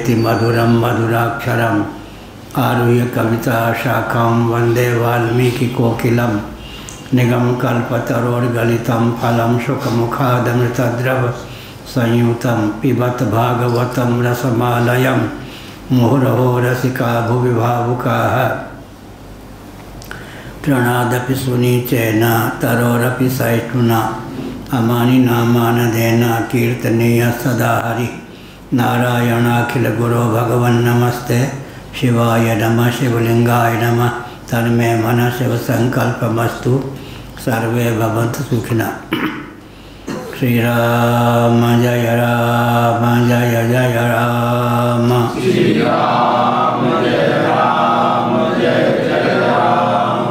इति मधुरम मधुराक्षरम आरुह्य कविता शाखां वंदे वाल्मीकिकोकिलं निगमकल्पतरोर्गलितं फलं शुकमुखादमृतद्रव संयुतं पिबत भागवतं रसमालयं मुहुरहो रसिका भुवि भावुकाः तृणादपि सुनीचेन तरोरपि सहिष्णुना अमानिना मानदेन कीर्तनीय सदा हरि नारायणाखिल गुरो भगवन् नमस्ते शिवाय नमः शिवलिंगाय नमः तन्मे मन शिव संकल्पमस्तु सर्वे भवन्तु सुखिनः। श्री राम जय राम जय जय राम श्री राम जय राम जय जय राम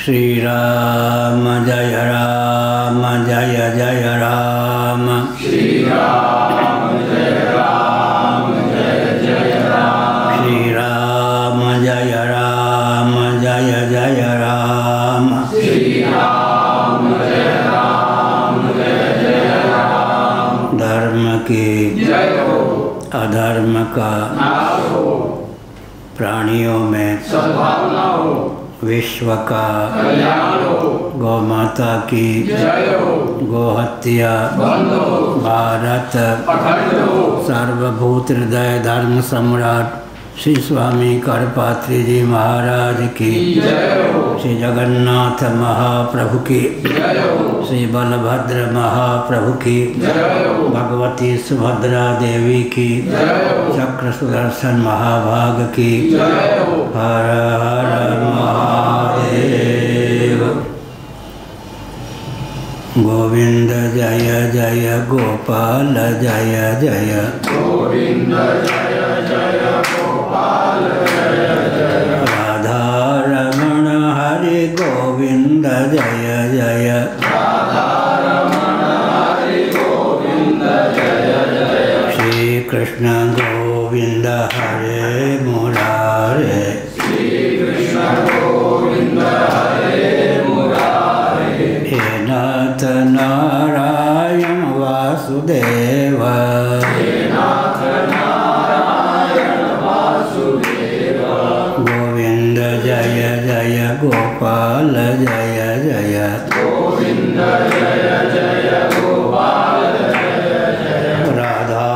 श्री राम जय राम जय जय राम श्री राम जय राम जय जय राम श्री राम जय राम जय जय राम श्री राम जय राम जय जय राम। धर्म की जय हो, अधर्म का नाश हो, प्राणियों में सद्भावना हो, विश्व का कल्याण हो, गौ माता की जय हो, गोहत्या बंद हो, भारत अखंड हो, सर्वभूत हृदय धर्म सम्राट श्री स्वामी करपात्री जी महाराज की जय हो, श्री जगन्नाथ महाप्रभु की जय हो, श्री बलभद्र महाप्रभु की जय हो, भगवती सुभद्रा देवी की जय हो, चक्र सुदर्शन महाभाग की जय हो। हर हर महादेव। गोविंद जय जय गोपाल जय जय गोविंद जय जय गोपाल जय जय राधा रमण हरि गोविंद जय जय राधा रमण हरि गोविंद जय जय श्री कृष्ण गोविंद हरे मुरारे श्री कृष्ण गोविंद हरे मुरारे हे नाथ नारायण वासुदेव हे नाथ नारायण वासुदेव गोविंद जय जय गोपाल जय जय गोविंद जय जय गोपाल जय जय राधा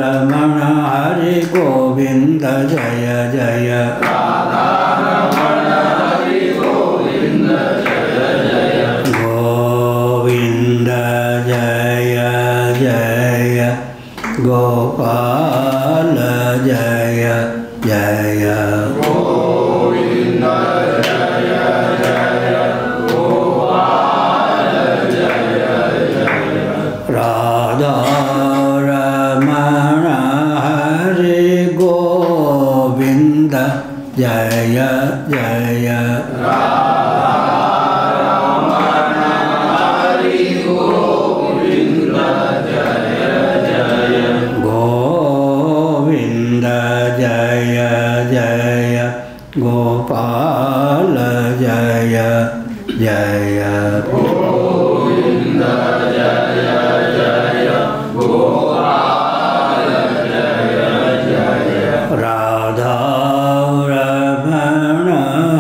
रमण हरि गोविंद जय जय राधा रमण हरि गोविंद जय जय गोविंद जय जय गोपाल जय जय गोविंद जय जय गोपाल जय जय राधा रमण हरि गोविंद जय जय रमण हरि गोविंद जय जय गोविंद जय जय गोपाल जय जय गोविंद जय जय गोपाल जय जय राधा रमण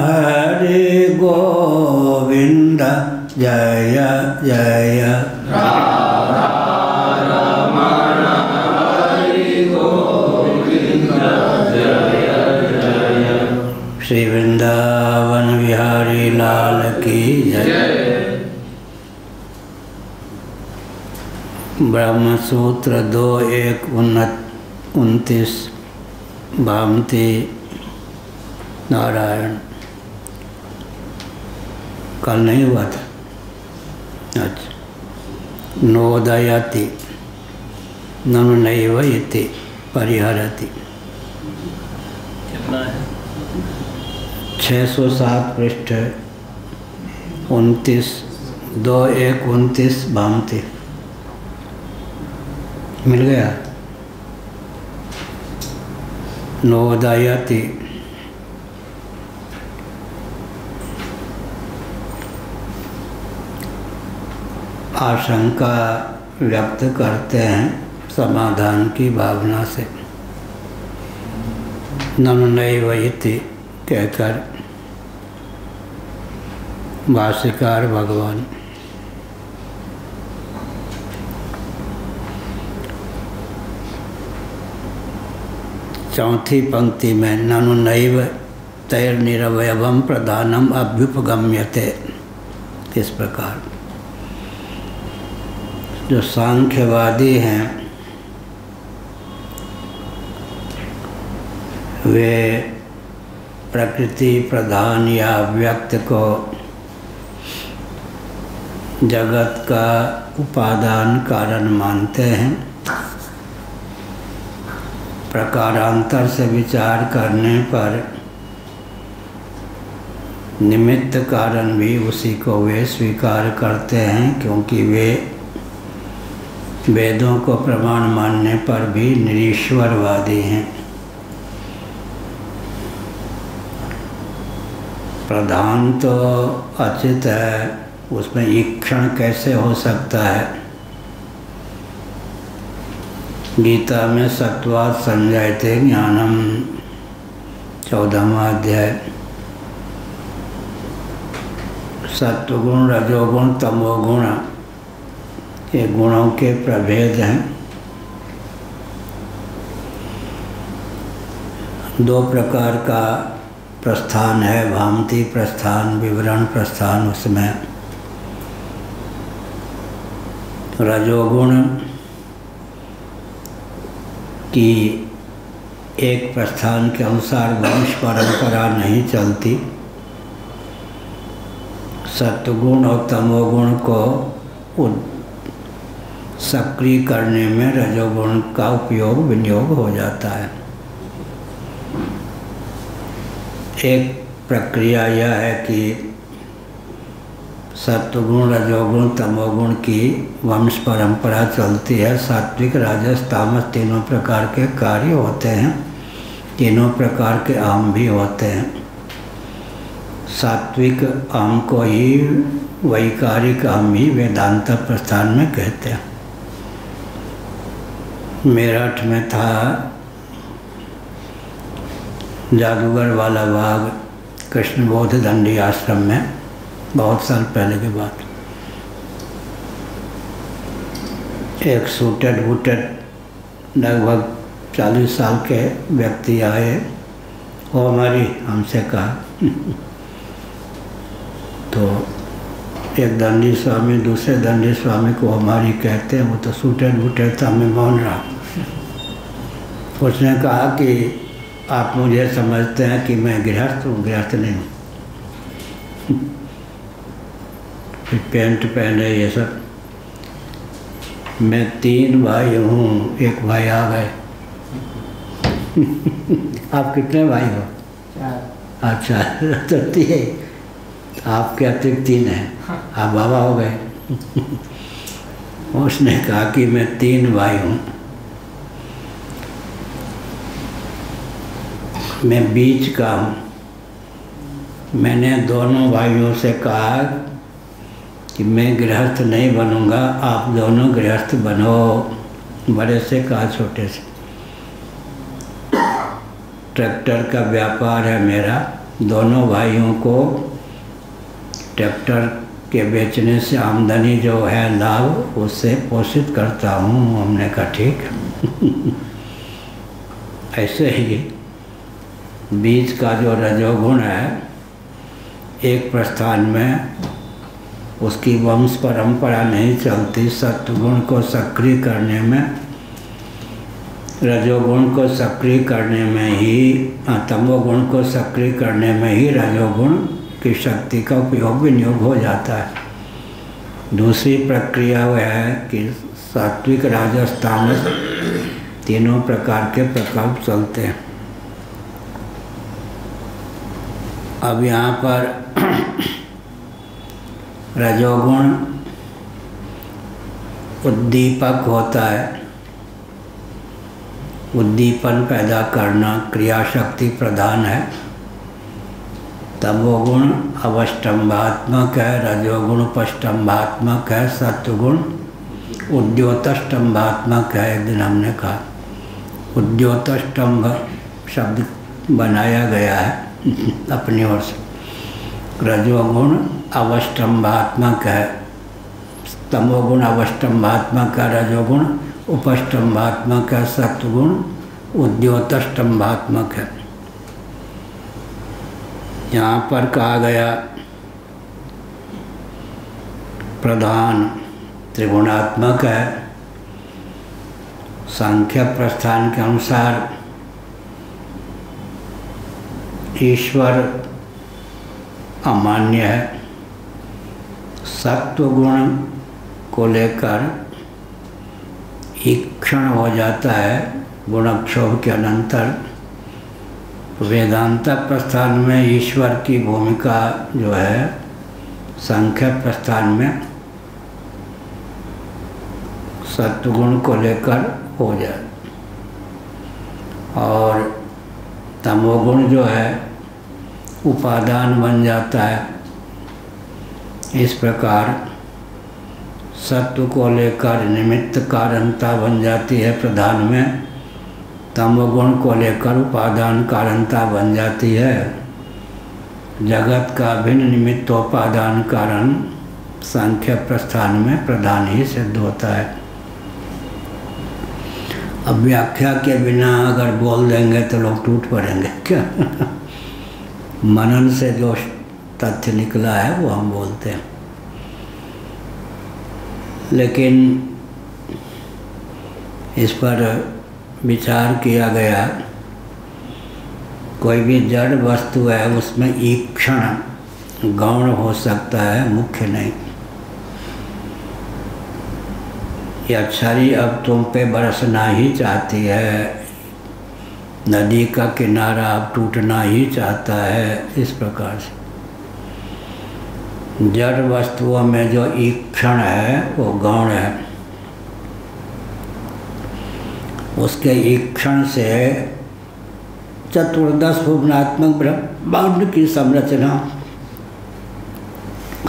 हरि गोविंद जय जय राधा रमण हरि गोविंद जय जय श्री वृंदावन बिहारी लाल की जय। ब्रह्मसूत्र 2:1-29 भामती नारायण कल नहीं हुआ था। अच्छा नोदयति ननु नैव इति परिहरति 607 पृष्ठ 2:1-29 भामती मिल गया। नोदयति आशंका व्यक्त करते हैं समाधान की भावना से। ननु नैव इति कहकर भाष्यकार भगवान चौथी पंक्ति में ननु नैव तैर्निरवयवं प्रधानम अभ्युपगम्यते, इस प्रकार जो सांख्यवादी हैं वे प्रकृति प्रधान या व्यक्त को जगत का उपादान कारण मानते हैं। प्रकारांतर से विचार करने पर निमित्त कारण भी उसी को वे स्वीकार करते हैं, क्योंकि वे वेदों को प्रमाण मानने पर भी निरीश्वरवादी हैं। प्रधान तो अचित है, उसमें ईक्षण कैसे हो सकता है। गीता में सत्वात् संजायते ज्ञानम 14वां अध्याय, सत्वगुण रजोगुण तमोगुण ये गुणों के प्रभेद हैं। दो प्रकार का प्रस्थान है, भामती प्रस्थान, विवरण प्रस्थान। उसमें रजोगुण की एक प्रस्थान के अनुसार वंश परंपरा नहीं चलती। सत्वगुण और तमोगुण को सक्रिय करने में रजोगुण का उपयोग विनियोग हो जाता है। एक प्रक्रिया यह है कि सत्वगुण रजोगुण तमोगुण की वंश परंपरा चलती है। सात्विक राजस तामस तीनों प्रकार के कार्य होते हैं, तीनों प्रकार के आम भी होते हैं। सात्विक आम को ही वैकारिक आम ही वेदांत प्रस्थान में कहते हैं। मेरठ में था जादूगर वाला बाग कृष्ण बौद्ध दंडी आश्रम में, बहुत साल पहले की बात। एक सूटेड बूटेड लगभग 40 साल के व्यक्ति आए, वो हमारी हमसे कहा तो एक दंडी स्वामी दूसरे दंडी स्वामी को हमारी कहते हैं, वो तो सूटेड बूटेड था, मैं मौन रहा। उसने कहा कि आप मुझे समझते हैं कि मैं गृहस्थ हूँ, गृहस्थ नहीं हूँ। फिर पैंट पहने ये सब। मैं 3 भाई हूँ, एक भाई आ गए। आप कितने भाई हो? 4। अच्छा तो 3 आपके अतिरिक्त 3 हैं, आप बाबा हो गए। उसने कहा कि मैं 3 भाई हूँ, मैं बीच का हूँ। मैंने दोनों भाइयों से कहा कि मैं गृहस्थ नहीं बनूंगा, आप दोनों गृहस्थ बनो। बड़े से कहा छोटे से। ट्रैक्टर का व्यापार है मेरा, दोनों भाइयों को ट्रैक्टर के बेचने से आमदनी जो है लाभ, उससे पोषित करता हूँ। हमने कहा ठीक ऐसे ही बीज का जो रजोगुण है, एक प्रस्थान में उसकी वंश परंपरा नहीं चलती। सत्वगुण को सक्रिय करने में, रजोगुण को सक्रिय करने में ही, तमोगुण को सक्रिय करने में ही रजोगुण की शक्ति का उपयोग विनियोग हो जाता है। दूसरी प्रक्रिया वह है कि सात्विक राजस तामस तीनों प्रकार के प्रकोप चलते हैं। अब यहाँ पर रजोगुण उद्दीपक होता है, उद्दीपन पैदा करना, क्रिया शक्ति प्रधान है। तमोगुण अवष्टम्भात्मक है, रजोगुण उपष्टम्भात्मक है, सत्वगुण उद्योतष्टम्भात्मक है। एक दिन हमने कहा उद्योतष्टम्भ शब्द बनाया गया है अपनी ओर से। रजोगुण अवष्टम्भात्मक है, तमोगुण अवष्टम्भात्मक है, रजोगुण उपष्टम्भात्मक है, सत्वगुण उद्योतष्टम्भात्मक है। यहाँ पर कहा गया प्रधान त्रिगुणात्मक है। सांख्य प्रस्थान के अनुसार ईश्वर अमान्य है। सत्वगुण को लेकर ईक्षण हो जाता है गुणक्षोभ के अनंतर। वेदांत प्रस्थान में ईश्वर की भूमिका जो है सांख्य प्रस्थान में सत्वगुण को लेकर हो जाए, और तमोगुण जो है उपादान बन जाता है। इस प्रकार सत्व को लेकर निमित्त कारणता बन जाती है प्रधान में, तमोगुण को लेकर उपादान कारणता बन जाती है। जगत का भिन्न निमित्तोपादान कारण सांख्य प्रस्थान में प्रधान ही सिद्ध होता है। अब व्याख्या के बिना अगर बोल देंगे तो लोग टूट पड़ेंगे क्या मनन से जो तथ्य निकला है वो हम बोलते हैं। लेकिन इस पर विचार किया गया, कोई भी जड़ वस्तु है उसमें ईक्षण गौण हो सकता है, मुख्य नहीं। या छड़ी अब तुम पे बरसना ही चाहती है, नदी का किनारा अब टूटना ही चाहता है। इस प्रकार से जड़ वस्तुओं में जो ईक्षण है वो गौण है। उसके ईक्षण से चतुर्दश भुवनात्मक ब्रह्मांड की संरचना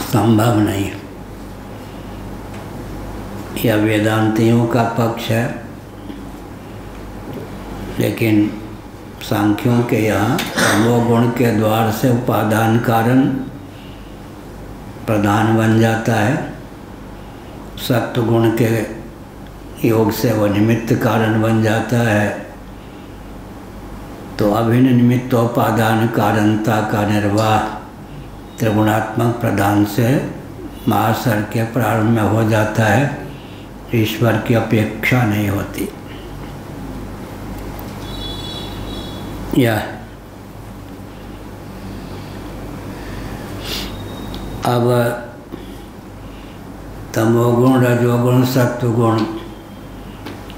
संभव नहीं है। यह वेदांतियों का पक्ष है, लेकिन सांख्यों के यहाँ तमोगुण के द्वार से उपादान कारण प्रधान बन जाता है, सत्वगुण के योग से वह निमित्त कारण बन जाता है। तो अभिन्न निमित्तोपादान कारणता का निर्वाह त्रिगुणात्मक प्रधान से महासर के प्रारंभ में हो जाता है, ईश्वर की अपेक्षा नहीं होती। यह अब तमोगुण रजोगुण सत्वगुण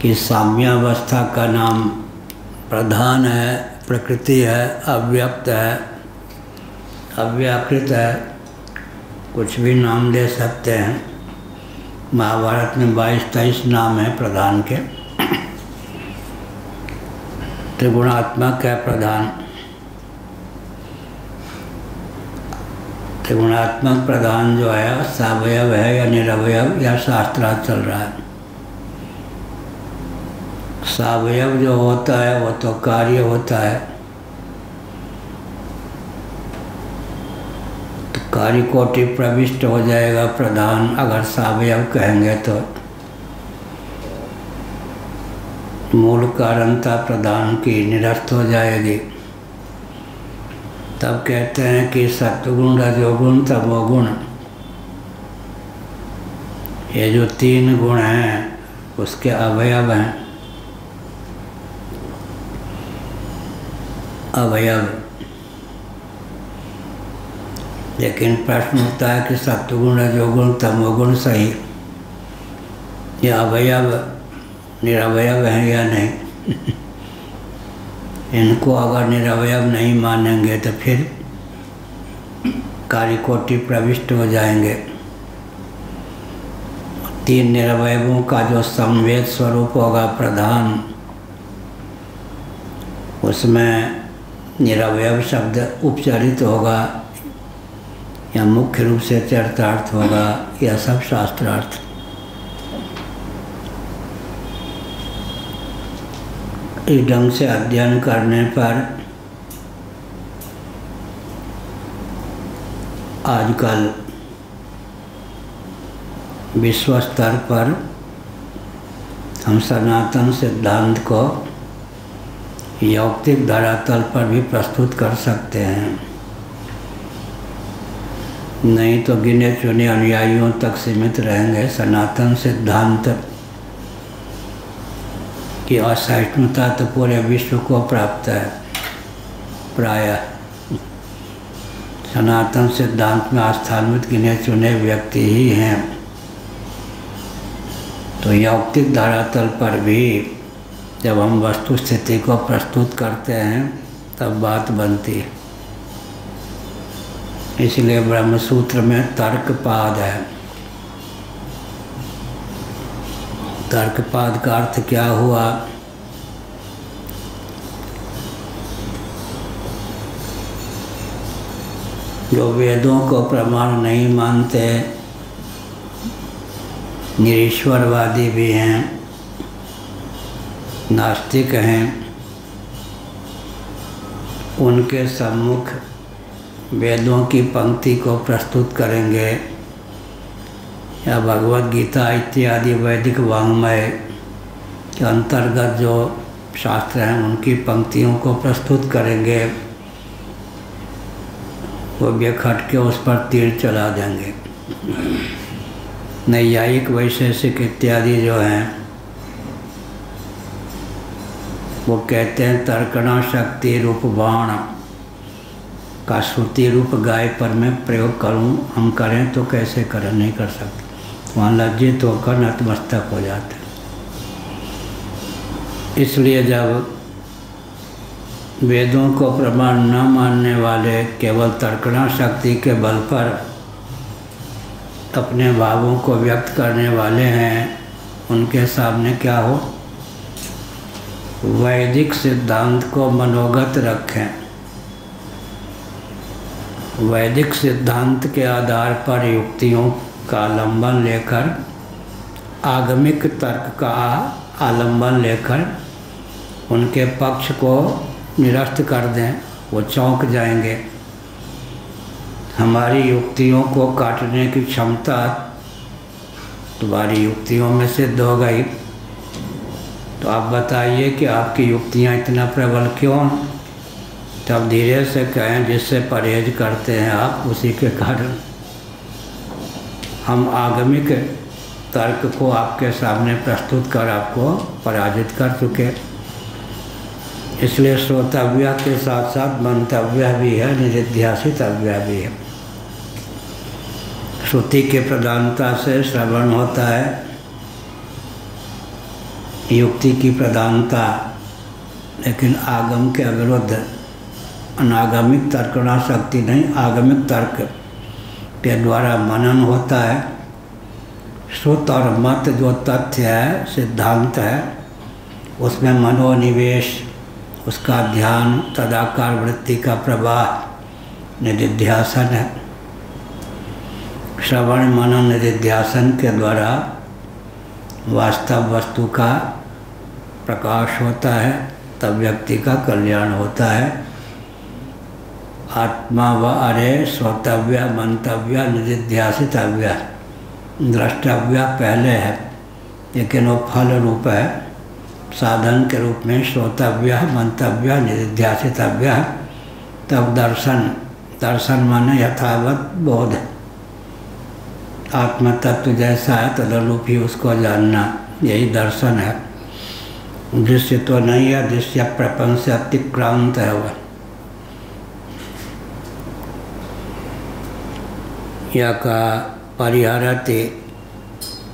की साम्यावस्था का नाम प्रधान है, प्रकृति है, अव्यक्त है, अव्याकृत है, कुछ भी नाम दे सकते हैं। महाभारत में 22-23 नाम है प्रधान के। त्रिगुणात्मक है प्रधान। त्रिगुणात्मक प्रधान जो है सावयव है या निरवयव, या शास्त्रार्थ चल रहा है। सावयव जो होता है वो तो कार्य होता है, तो कार्य कोटि प्रविष्ट हो जाएगा प्रधान अगर सावयव कहेंगे तो। मूल कारणता प्रधान की निरस्त हो जाएगी। तब कहते हैं कि सत्वगुण रजोगुण तमोगुण, ये जो तीन गुण हैं उसके अवयव हैं। अवयव, लेकिन प्रश्न उठता है कि सत्वगुण रजोगुण तमोगुण सही, ये अवयव निरवयव हैं या नहीं इनको अगर निरवयव नहीं मानेंगे तो फिर कार्यकोटि प्रविष्ट हो जाएंगे। तीन निरवयवों का जो संवेद स्वरूप होगा प्रधान, उसमें निरवयव शब्द उपचारित होगा या मुख्य रूप से चरितार्थ होगा, यह सब शास्त्रार्थ। इस ढंग से अध्ययन करने पर आजकल विश्व स्तर पर हम सनातन सिद्धांत को यौक्तिक धरातल पर भी प्रस्तुत कर सकते हैं, नहीं तो गिने चुने अनुयायियों तक सीमित रहेंगे। सनातन सिद्धांत की असहिष्णुता तो पूरे विश्व को प्राप्त है। प्रायः सनातन सिद्धांत में आस्थान्वित गिने चुने व्यक्ति ही हैं। तो यौक्तिक धरातल पर भी जब हम वस्तु स्थिति को प्रस्तुत करते हैं तब बात बनती है। इसलिए ब्रह्मसूत्र में तर्कपाद है। तर्कपाद का अर्थ क्या हुआ? जो वेदों को प्रमाण नहीं मानते, निरीश्वरवादी भी हैं, नास्तिक हैं, उनके सम्मुख वेदों की पंक्ति को प्रस्तुत करेंगे या भगवद गीता इत्यादि वैदिक वाङ्मय के अंतर्गत जो शास्त्र हैं उनकी पंक्तियों को प्रस्तुत करेंगे, वो बेखट के उस पर तीर चला देंगे। नैयायिक वैशेषिक इत्यादि जो हैं वो कहते हैं तर्कणा शक्ति रूप बाण का श्रुति रूप गाय पर मैं प्रयोग करूं, हम करें तो कैसे करें, नहीं कर सकते। वहाँ लज्जित होकर नतमस्तक हो जाते। इसलिए जब वेदों को प्रमाण न मानने वाले केवल तर्कणा शक्ति के बल पर अपने भावों को व्यक्त करने वाले हैं, उनके सामने क्या हो? वैदिक सिद्धांत को मनोगत रखें। वैदिक सिद्धांत के आधार पर युक्तियों का आलंबन लेकर, आगमिक तर्क का आलंबन लेकर उनके पक्ष को निरस्त कर दें, वो चौंक जाएंगे। हमारी युक्तियों को काटने की क्षमता तुम्हारी युक्तियों में सिद्ध हो गई, तो आप बताइए कि आपकी युक्तियाँ इतना प्रबल क्यों? तब धीरे से कहें जिससे परहेज करते हैं आप, उसी के कारण हम आगमिक तर्क को आपके सामने प्रस्तुत कर आपको पराजित कर चुके। इसलिए श्रोतव्य के साथ साथ मंतव्य भी है, निधिध्यासितव्य भी है। श्रुति के प्रधानता से श्रवण होता है, युक्ति की प्रधानता, लेकिन आगम के अविरुद्ध अनागमिक तर्कणा शक्ति नहीं, आगमिक तर्क के द्वारा मनन होता है। श्रुत और मत जो तथ्य है, सिद्धांत है, उसमें मनोनिवेश, उसका ध्यान, तदाकार वृत्ति का प्रवाह निधिध्यासन है। श्रवण मनन निधिध्यासन के द्वारा वास्तव वस्तु का प्रकाश होता है, तब व्यक्ति का कल्याण होता है। आत्मा व अरे श्रोतव्य मंतव्य निधिध्यासितव्य, द्रष्टव्य पहले है, लेकिन वो फल रूप है। साधन के रूप में श्रोतव्य मंतव्य निधिध्यासितव्य, तब दर्शन, दर्शन माने यथावत बोध, आत्म तत्व जैसा है तदनुरूप ही उसको जानना, यही दर्शन है। दृश्य तो नहीं है, दृश्य प्रपंच से अतिक्रांत है वह। यह का परिहरति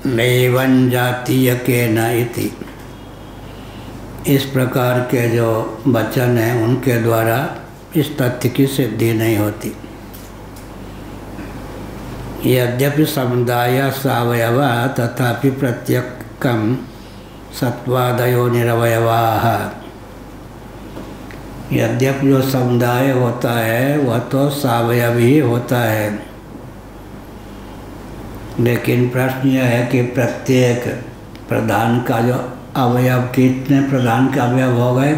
नैवं जातीय के न इति, इस प्रकार के जो वचन हैं उनके द्वारा इस तथ्य की सिद्धि नहीं होती। यद्यपि समुदाय सावयवा तथापि प्रत्येकम सत्वादयो निरवयवाः। यद्यपि जो समुदाय होता है वह तो सावयव ही होता है, लेकिन प्रश्न यह है कि प्रत्येक प्रधान का जो अवयव, कितने प्रधान के अवयव हो गए?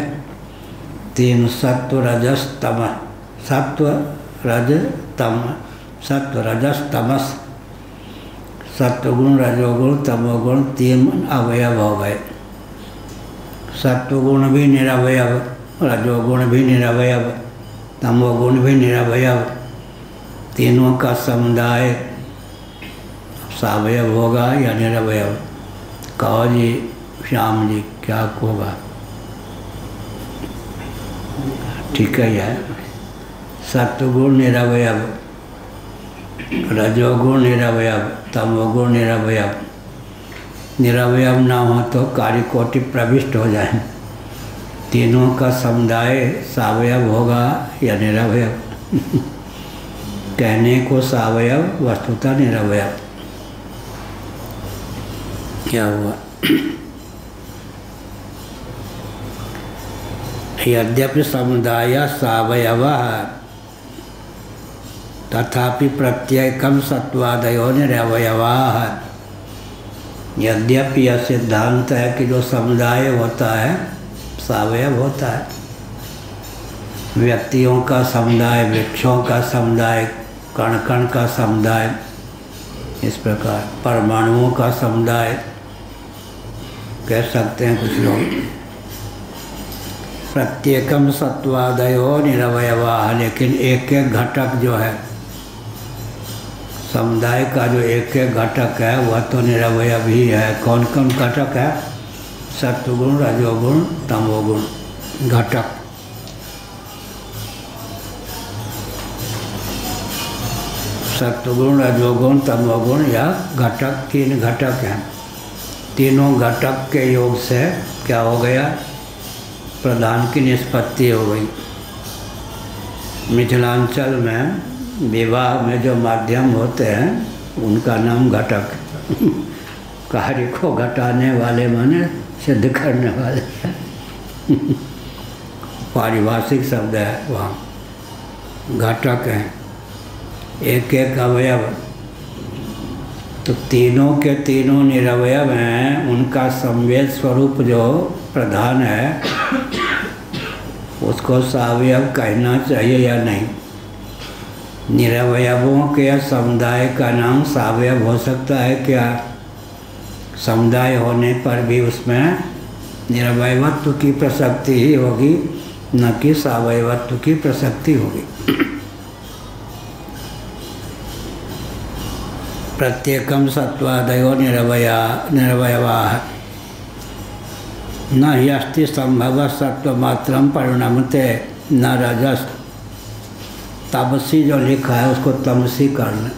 3, सत्व रजस तम। सत्व रज तम सत्व रजस तमस, सत्वगुण रजोगुण तमोगुण 3 अवयव हो गए। सत्वगुण भी निरवयव, रजोगुण भी निरवयव, तमोगुण भी निरवयव, तीनों का समुदाय सावयव होगा या निरवयव? कहो जी श्याम जी क्या होगा? ठीक है। सत्वगुण निरवयव, रजोगुण निरवयव, तमोगुण निरवयव। निरवयव ना हो तो कार्यकोटि प्रविष्ट हो जाए। तीनों का समुदाय सावयव होगा या निरवयव? कहने को सावयव, वस्तुतः निरवयव। क्या हुआ? यद्यपि समुदाय सावयवः तथापि प्रत्येकम सत्वादयो निरवयवाः। यद्यपि यह सिद्धांत है कि जो समुदाय होता है सावयव होता है। व्यक्तियों का समुदाय, वृक्षों का समुदाय, कण कण का समुदाय, इस प्रकार परमाणुओं का समुदाय कह सकते हैं कुछ लोग। प्रत्येकम सत्वादयो निरवयवाः, लेकिन एक एक घटक जो है समुदाय का, जो एक एक घटक है वह तो निरवयव ही है। कौन कौन घटक है? सत्वगुण, रजोगुण, तमोगुण घटक। सत्वगुण, रजोगुण, तमोगुण या घटक, 3 घटक हैं। तीनों घटक के योग से क्या हो गया? प्रधान की निष्पत्ति हो गई। मिथिलांचल में विवाह में जो माध्यम होते हैं उनका नाम घटक। कार्य को घटाने वाले माने सिद्ध करने वाले। पारिभाषिक शब्द है वहाँ, घटक हैं, एक एक अवयव। तो तीनों के तीनों निरवयव हैं। उनका संवेद स्वरूप जो प्रधान है उसको सावयव कहना चाहिए या नहीं? निरवयवों के समुदाय का नाम सावयव हो सकता है क्या? समुदाय होने पर भी उसमें निरवयवत्व की प्रसक्ति ही होगी, न कि सावयवत्व की प्रसक्ति होगी। प्रत्येकम सत्वादयो निरवयवाः न हि अस्ति संभव सत्वमात्रम परिणमते न रजस। तमसी जो लिखा है उसको तमसी करना।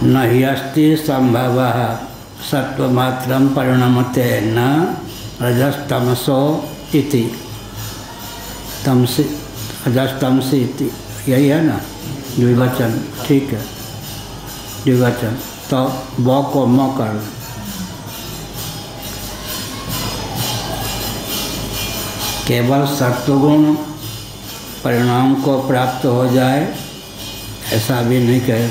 न हि अस्ति संभव सत्वमात्रम परिणमते न रजस्तमसो इति। तमसी रजस्तमसी इति, यही है ना द्विवचन? ठीक है, द्विवचन। तो ब को म कर, केवल सत्वगुण परिणाम को प्राप्त हो जाए ऐसा भी नहीं कहे।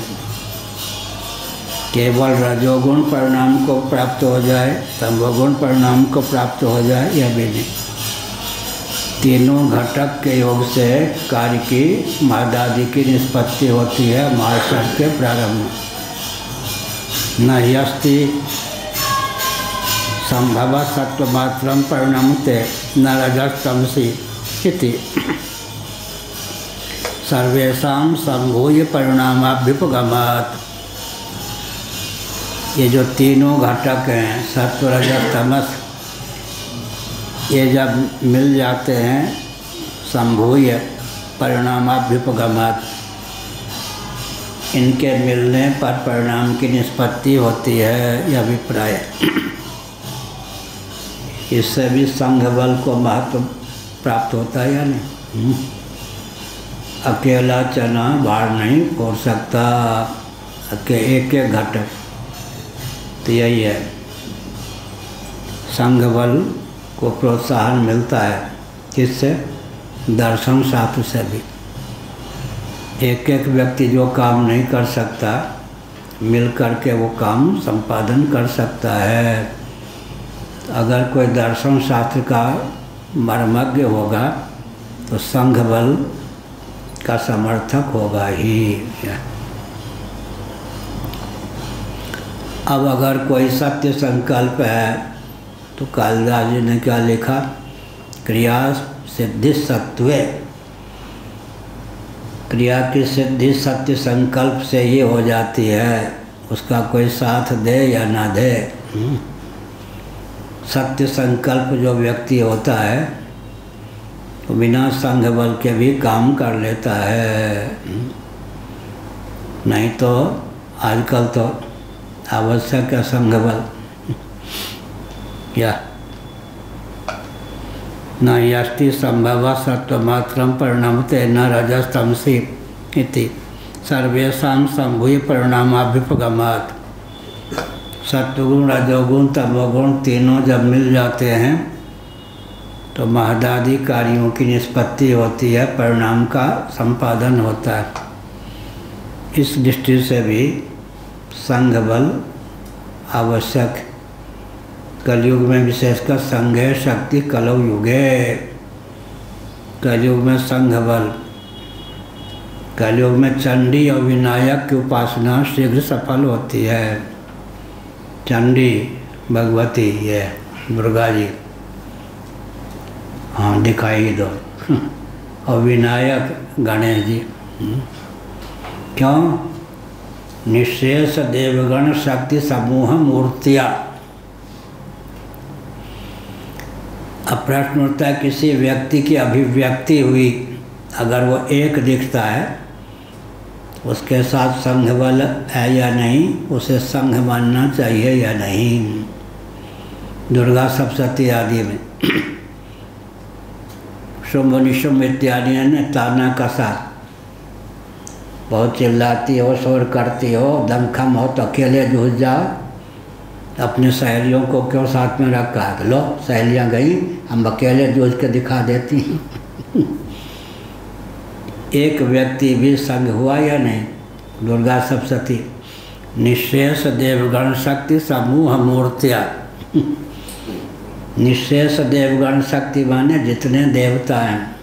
केवल रजोगुण परिणाम को प्राप्त हो जाए, तमोगुण परिणाम को प्राप्त हो जाए, यह भी नहीं। तीनों घटक के योग से कार्य की मादादि की निष्पत्ति होती है महाषट के प्रारंभ में। न हि अस्ति संभव सत्वमात्रम परिणमते न रजस्तमसी इति। सर्वेषां संभूय परिणामाभ्युपगमात्। ये जो तीनों घटक हैं सत्व रजस तमस, ये जब मिल जाते हैं संभूय परिणामाभ्युपगमात्, इनके मिलने पर परिणाम की निष्पत्ति होती है यह अभिप्राय। इससे भी संघ बल को महत्व प्राप्त होता है या नहीं? अकेला चना बाढ़ नहीं फोड़ सकता, एक एक घटक। तो यही है, संघ बल को प्रोत्साहन मिलता है। किससे? दर्शन शास्त्र से भी। एक एक व्यक्ति जो काम नहीं कर सकता मिल कर के वो काम संपादन कर सकता है। अगर कोई दर्शन शास्त्र का मर्मज्ञ होगा तो संघ बल का समर्थक होगा ही। अब अगर कोई सत्य संकल्प है तो कालिदास जी ने क्या लिखा, क्रिया सिद्धि सत्वे, क्रिया की सिद्धि सत्य संकल्प से ही हो जाती है, उसका कोई साथ दे या ना दे। सत्य संकल्प जो व्यक्ति होता है तो बिना संघ बल के भी काम कर लेता है। नहीं तो आजकल तो आवश्यक है संघ बल। या न यष्टि संभव सत्वमात्रं परिणमते न रजस्तमसि इति सर्वेषां संभूय परिणामाभ्युपगमात्। सत्वगुण रजोगुण तमोगुण तीनों जब मिल जाते हैं तो महदादि कार्यों की निष्पत्ति होती है, परिणाम का संपादन होता है। इस दृष्टि से भी संघ बल आवश्यक। कलयुग में विशेषकर संघे शक्ति कलौ युगे, कलयुग में संघ बल, कलयुग में चंडी और विनायक की उपासना शीघ्र सफल होती है। चंडी भगवती ये दुर्गा जी, हाँ दिखाई दो, और विनायक गणेश जी। क्यों? निशेष देवगण शक्ति समूह मूर्तियाँ। अब प्रश्न उठता है किसी व्यक्ति की अभिव्यक्ति हुई, अगर वो एक दिखता है उसके साथ संघ बल है या नहीं, उसे संघ मानना चाहिए या नहीं। दुर्गा सप्तशती आदि में शुंभ निशुंभ इत्यादि ने ताना कसा, बहुत चिल्लाती हो, शोर करती हो, दमखम हो तो अकेले जूझ जाओ, अपनी सहेलियों को क्यों साथ में रखा है? लो सहेलियाँ गई, हम अकेले जूझ के दिखा देती हैं। एक व्यक्ति भी संग हुआ या नहीं? दुर्गा सप्तशती। निशेष देवगण शक्ति समूह मूर्तियाँ। निशेष देवगण शक्ति माने जितने देवता हैं,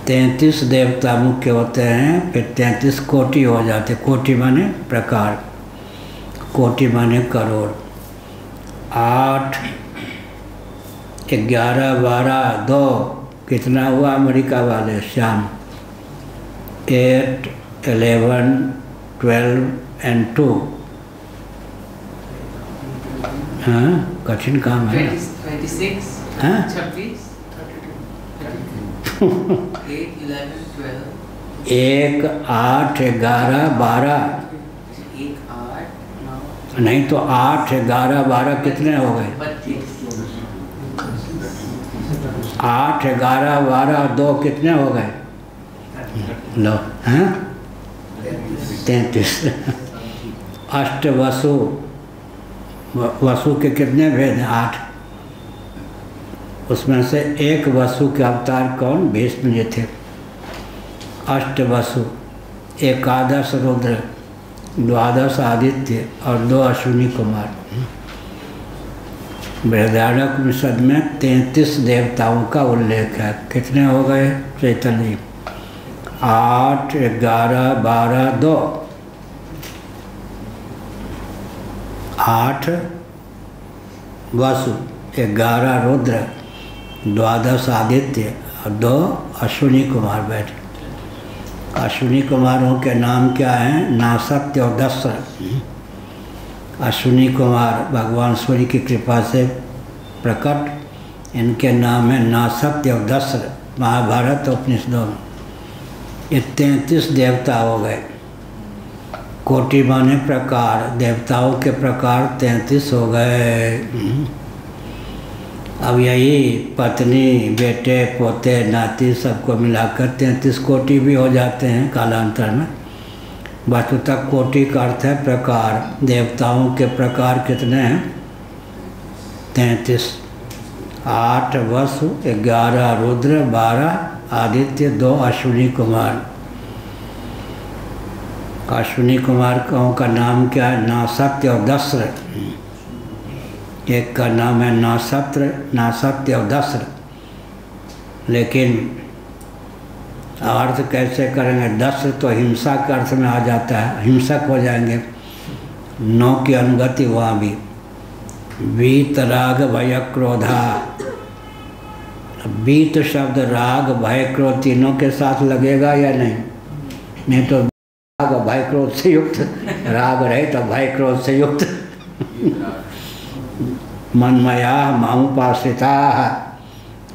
33 देवता मुख्य होते हैं, फिर 33 कोटि हो जाते। कोटि माने प्रकार, कोटि माने करोड़। 8, 11, 12, 2 कितना हुआ अमेरिका वाले? श्याम। 8, 11, 12 and 2। हाँ कठिन काम है। 26, हाँ 26, 8, 11, 12, 1, 8, 11, 12 1, 8, 9, नहीं तो 8, 11, 12 कितने हो गए? 32, 8, 11, 12, 2 कितने हो गए? लो हैं 33। अष्ट वसु, वसु के कितने भेद हैं? 8। उसमें से एक वसु के अवतार कौन? भीष्म जी थे। अष्ट वसु, 11 रुद्र, 12 आदित्य और 2 अश्विनी कुमार। बृहदारण्यक उपनिषद में 33 देवताओं का उल्लेख है। कितने हो गए चैतन्य? 8, 11, 12, 2। 8 वसु, 11 रुद्र, 12 आदित्य और 2 अश्विनी कुमार बैठे। अश्विनी कुमारों के नाम क्या हैं? नासत्य और दशरथ। अश्विनी कुमार भगवान सूर्य की कृपा से प्रकट, इनके नाम है नासत्य और दशरथ। महाभारत उपनिषदों में ये 33 देवता हो गए। कोटि माने प्रकार, देवताओं के प्रकार 33 हो गए। अब यही पत्नी, बेटे, पोते, नाती सबको मिलाकर 33 कोटि भी हो जाते हैं कालांतर में। वस्तुतः कोटि का अर्थ है प्रकार। देवताओं के प्रकार कितने हैं? 33। 8 वसु, 11 रुद्र, 12 आदित्य, 2 अश्विनी कुमार। अश्विनी कुमार का नाम क्या है? नासत्य और दशरथ। एक का नाम है नासत्र, नासत्य और दस्र। लेकिन अर्थ कैसे करेंगे? दस्र तो हिंसा के अर्थ में आ जाता है, हिंसक हो जाएंगे। नौ की अनुगति वहाँ भी। वीत राग भय क्रोधा। वीत शब्द राग भय क्रोध तीनों के साथ लगेगा या नहीं? नहीं तो राग भय क्रोध से युक्त, राग रहे तो भय क्रोध से युक्त। मनमया मामुपासिता,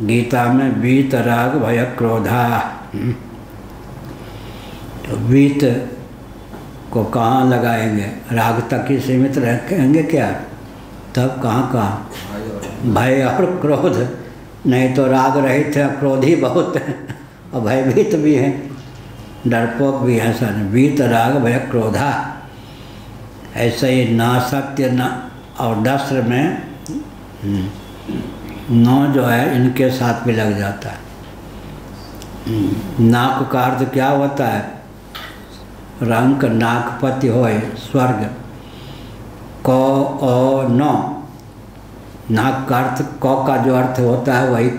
गीता में वीत राग भय क्रोधा। तो वीत को कहाँ लगाएंगे? राग तक ही सीमित रखेंगे क्या? तब कहाँ भय और क्रोध? नहीं तो राग रहित है, क्रोधी बहुत है और भयभीत भी है, डरपोक भी है। ऐसा नहीं, वीत राग भय क्रोधा। ऐसे ही नासत्य न और दस्र में नौ जो है इनके साथ भी लग जाता है। नाक का अर्थ क्या होता है? रंक नाकपति होए स्वर्ग। क ओ नौ, नाक का अर्थ क का जो अर्थ होता है वही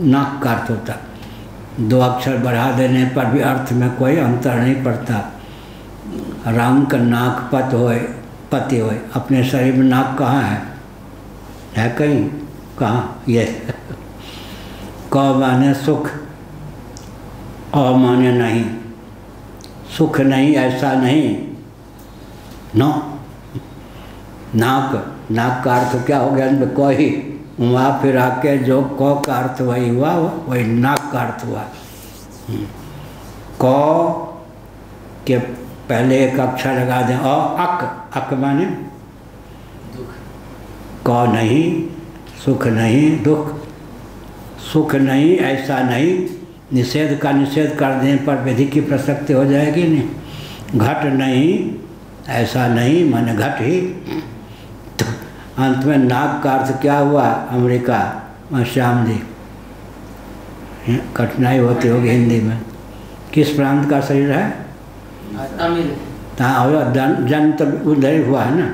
नाक का अर्थ होता है। दो अक्षर बढ़ा देने पर भी अर्थ में कोई अंतर नहीं पड़ता। रंक नाकपत होए, पति होए। अपने शरीर में नाक कहाँ है कहीं? कहाँ? ये क माने सुख, अ माने नहीं, सुख नहीं, ऐसा नहीं। नो, नाक, नाक का अर्थ क्या हो गया? कोई वहाँ फिर आके जो क का अर्थ वही हुआ, वही नाक का अर्थ हुआ। क के पहले एक अक्षर लगा दें और अक, अक माने क नहीं, सुख नहीं, दुख, सुख नहीं, ऐसा नहीं। निषेध का निषेध कर देने पर विधि की प्रसक्ति हो जाएगी नहीं। घट नहीं, ऐसा नहीं, माने घट ही। तो अंत में नाक का अर्थ क्या हुआ? अमेरिका। श्याम जी, कठिनाई होती होगी हिंदी में। किस प्रांत का शरीर है? तमिल। हाँ, जन्म तो उधर हुआ है ना?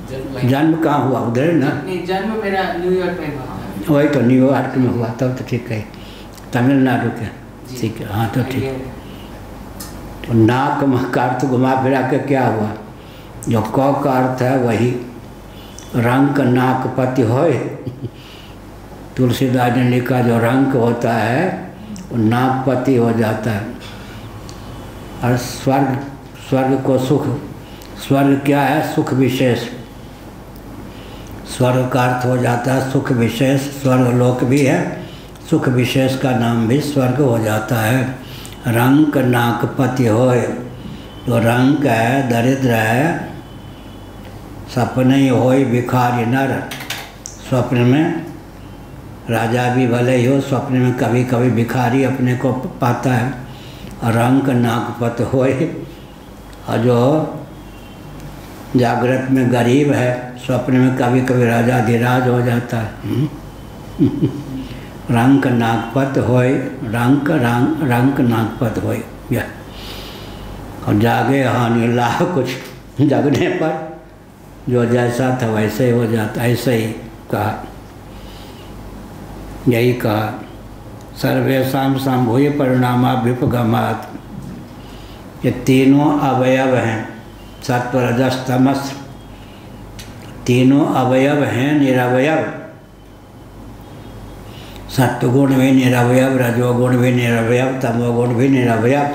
जन्म कहाँ हुआ? उधर ना? नहीं, जन्म मेरा न्यूयॉर्क में हुआ। वही तो न्यूयॉर्क में हुआ, तब तो ठीक है। तमिलनाडु के, ठीक है, हाँ तो ठीक। तो नाक का अर्थ घुमा फिरा के क्या हुआ? जो क का अर्थ है वही रंक नाकपति होए। तुलसीदास ने लिखा जो रंक होता है वो नाकपति हो जाता है। और स्वर्ग, स्वर्ग को सुख, स्वर्ग क्या है? सुख विशेष। स्वर्ग का अर्थ हो जाता है सुख विशेष। स्वर्ग लोक भी है, सुख विशेष का नाम भी स्वर्ग हो जाता है। रंक नाकपति होए, जो रंक है, दरिद्र है, सपने ही होए भिखारी नर। स्वप्न में राजा भी भले ही हो, स्वप्न में कभी कभी भिखारी अपने को पाता है। रंक नाकपत होए, और जो जागृत में गरीब है, स्वप्न में कभी कभी राजा धीराज हो जाता है। रंक नागपत होए, रंक नागपत होए। और जागे हानि लाभ, कुछ जगने पर जो जैसा था वैसे ही हो जाता। ऐसे ही कहा, यही कहा सर्वेषां संभूय परिणामाभ्युपगमात्। ये तीनों अवयव हैं, सत्व रजस तमस, तीनों अवयव हैं निरवयव। सत्वगुण भी निरवयव, रजोगुण भी निरवयव, तमोगुण भी निरवयव।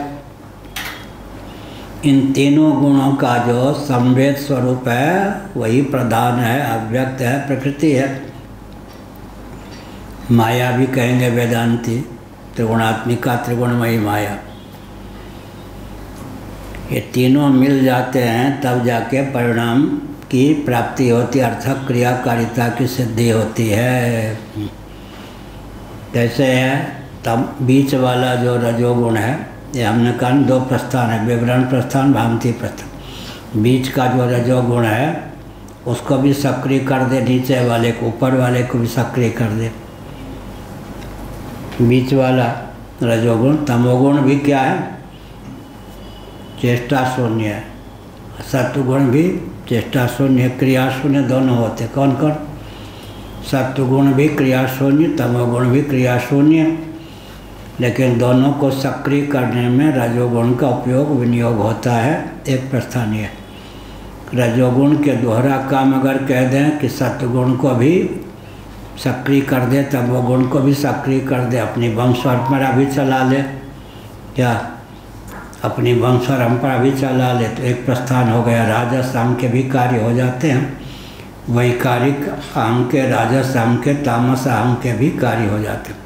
इन तीनों गुणों का जो संवेद स्वरूप है वही प्रधान है, अव्यक्त है, प्रकृति है। माया भी कहेंगे वेदांती, त्रिगुणात्मिका त्रिगुणमयी माया। ये तीनों मिल जाते हैं तब जाके परिणाम की प्राप्ति होती, अर्थक क्रियाकारिता की सिद्धि होती है। कैसे है? तब बीच वाला जो रजोगुण है, ये हमने कहा दो प्रस्थान है, विवरण प्रस्थान, भांति प्रस्थान। बीच का जो रजोगुण है उसको भी सक्रिय कर दे, नीचे वाले को, ऊपर वाले को भी सक्रिय कर दे। बीच वाला रजोगुण। तमोगुण भी क्या है? चेष्टा शून्य है, सत्वगुण भी चेष्टा शून्य क्रिया शून्य दोनों होते। कौन कौन? सत्वगुण भी क्रिया शून्य, तमोगुण भी क्रिया शून्य, लेकिन दोनों को सक्रिय करने में रजोगुण का उपयोग विनियोग होता है। एक प्रस्थान है रजोगुण के दोहरा काम अगर कह दें कि सत्वगुण को भी सक्रिय कर दे, तमोगुण को भी सक्रिय कर दे, अपनी वंश परंपरा भी चला ले, क्या अपनी वंश परंपरा भी चला ले, तो एक प्रस्थान हो गया। राजस आम के भी कार्य हो जाते हैं, वैकारिक आम के, राजस आम के, तामस आम के भी कार्य हो जाते हैं।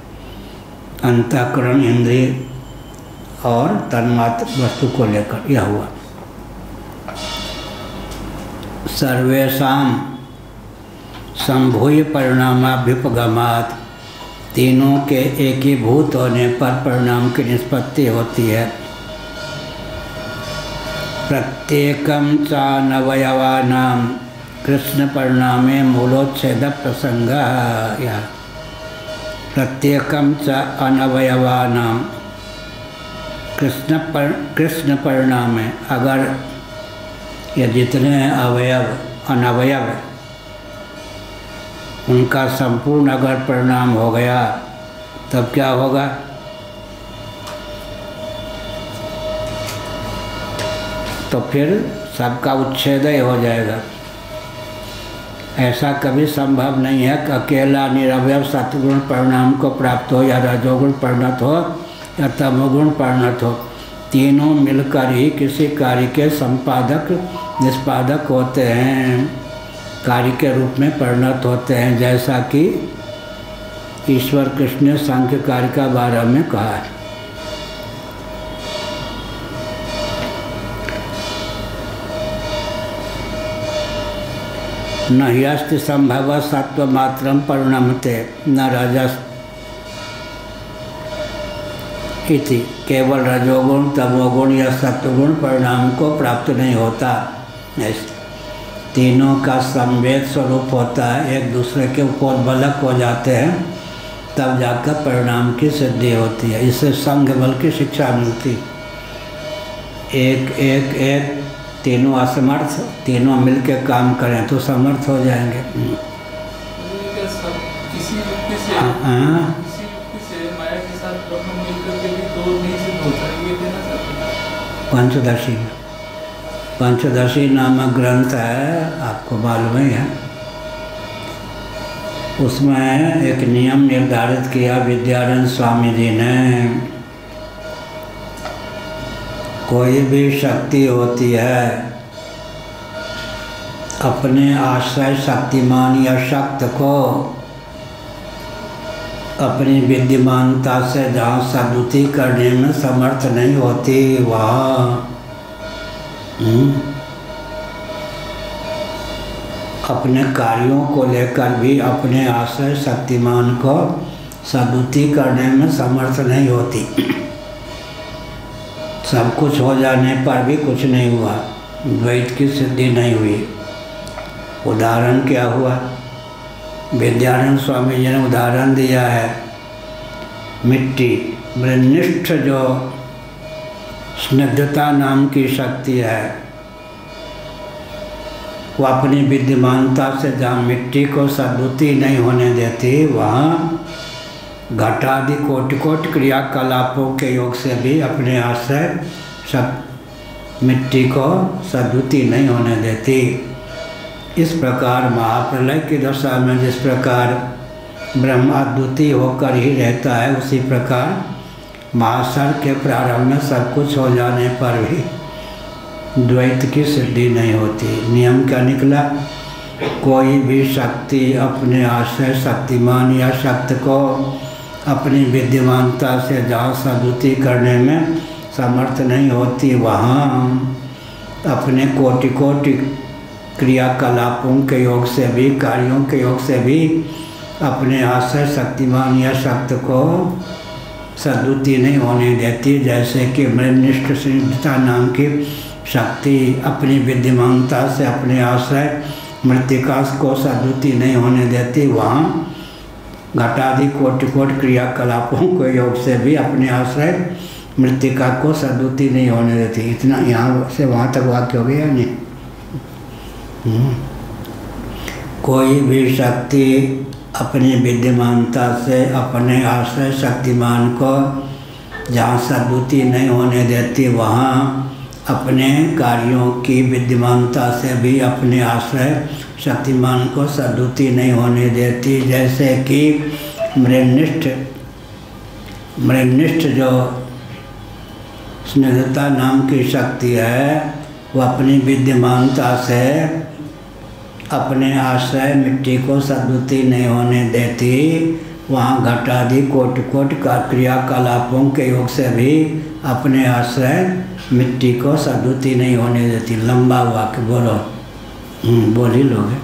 अंतःकरण, इंद्रिय और तन्मात्र वस्तु को लेकर यह हुआ। सर्वेषां संभूय परिणामाभ्युपगमात्, तीनों के एकीभूत होने पर परिणाम की निष्पत्ति होती है। प्रत्येकं च अनवयवानां कृष्ण परिणामे मूलोच्छेद प्रसंगः। यह प्रत्येकं च अनवयवानां कृष्ण परिणाम है। अगर ये जितने अवयव अनवयव उनका संपूर्ण अगर परिणाम हो गया तब क्या होगा? तो फिर सबका उच्छेद ही हो जाएगा। ऐसा कभी संभव नहीं है कि अकेला निरवयव सत्वगुण परिणाम को प्राप्त हो, या रजोगुण परिणत हो, या तमोगुण परिणत हो। तीनों मिलकर ही किसी कार्य के संपादक निष्पादक होते हैं, कार्य के रूप में परिणत होते हैं, जैसा कि ईश्वर कृष्ण ने सांख्य कार्य का 12 में कहा है। न ह्यस्ति संभव सत्वमात्रं परिणमते न रजस इति। केवल रजोगुण, तमोगुण या सत्वगुण परिणाम को प्राप्त नहीं होता। तीनों का संवेद स्वरूप होता है, एक दूसरे के उपोद्बलक हो जाते हैं, तब जाकर परिणाम की सिद्धि होती है। इससे संघ बल की शिक्षा मिलती। एक एक एक तीनों असमर्थ, तीनों मिलके काम करें तो समर्थ हो जाएंगे। पंचदशी नामक ग्रंथ है, आपको मालूम ही है। उसमें एक नियम निर्धारित किया विद्यानंद स्वामी जी ने। कोई भी शक्ति होती है, अपने आश्रय शक्तिमान या शक्त को अपनी विद्यमानता से जहाँ सदुति करने में समर्थ नहीं होती, वहाँ अपने कार्यों को लेकर भी अपने आश्रय शक्तिमान को सदुति करने में समर्थ नहीं होती। सब कुछ हो जाने पर भी कुछ नहीं हुआ, द्वैत की सिद्धि नहीं हुई। उदाहरण क्या हुआ? विद्यानंद स्वामी जी ने उदाहरण दिया है, मिट्टी ब्रह्मनिष्ठ जो स्निग्धता नाम की शक्ति है, वो अपनी विद्यमानता से जहाँ मिट्टी को सदुति नहीं होने देती, वहाँ घटादि कोटि कोटि क्रियाकलापों के योग से भी अपने आश्रय मिट्टी को सदुति नहीं होने देती। इस प्रकार महाप्रलय की दशा में जिस प्रकार ब्रह्म अद्वितीय होकर ही रहता है, उसी प्रकार महासर्ग के प्रारंभ में सब कुछ हो जाने पर भी द्वैत की सिद्धि नहीं होती। नियम क्या निकला? कोई भी शक्ति अपने आश्रय शक्तिमान या शक्त को अपनी विद्यमानता से जहाँ सदुति करने में समर्थ नहीं होती, वहाँ अपने कोटि कोटि क्रियाकलापों के योग से भी, कार्यों के योग से भी अपने आश्रय शक्तिमान या शक्त को सदुति नहीं होने देती। जैसे कि ब्रह्मनिष्ठ स्निग्धता नाम की शक्ति अपनी विद्यमानता से अपने आश्रय मृत्तिका को सदुति नहीं होने देती, वहाँ घटादि कोटि कोटि क्रियाकलापों के योग से भी अपने आश्रय मृतिका को सद्बुद्धि नहीं होने देती। इतना यहाँ से वहाँ तक वाक्य हो गया नहीं। कोई भी शक्ति अपनी विद्यमानता से अपने आश्रय शक्तिमान को जहाँ सद्बुद्धि नहीं होने देती, वहाँ अपने कार्यों की विद्यमानता से भी अपने आश्रय शक्तिमान को सद्बुद्धि नहीं होने देती। जैसे कि मृनिष्ठ जो स्निग्धता नाम की शक्ति है, वो अपनी विद्यमानता से अपने आश्रय मिट्टी को सद्बुद्धि नहीं होने देती। वहाँ घटादि कोटि कोटि का क्रियाकलापों के योग से भी अपने आश्रय मिट्टी को सद्बुद्धि नहीं होने देती। लंबा वाक्य बोलो, बोल ही लोगे।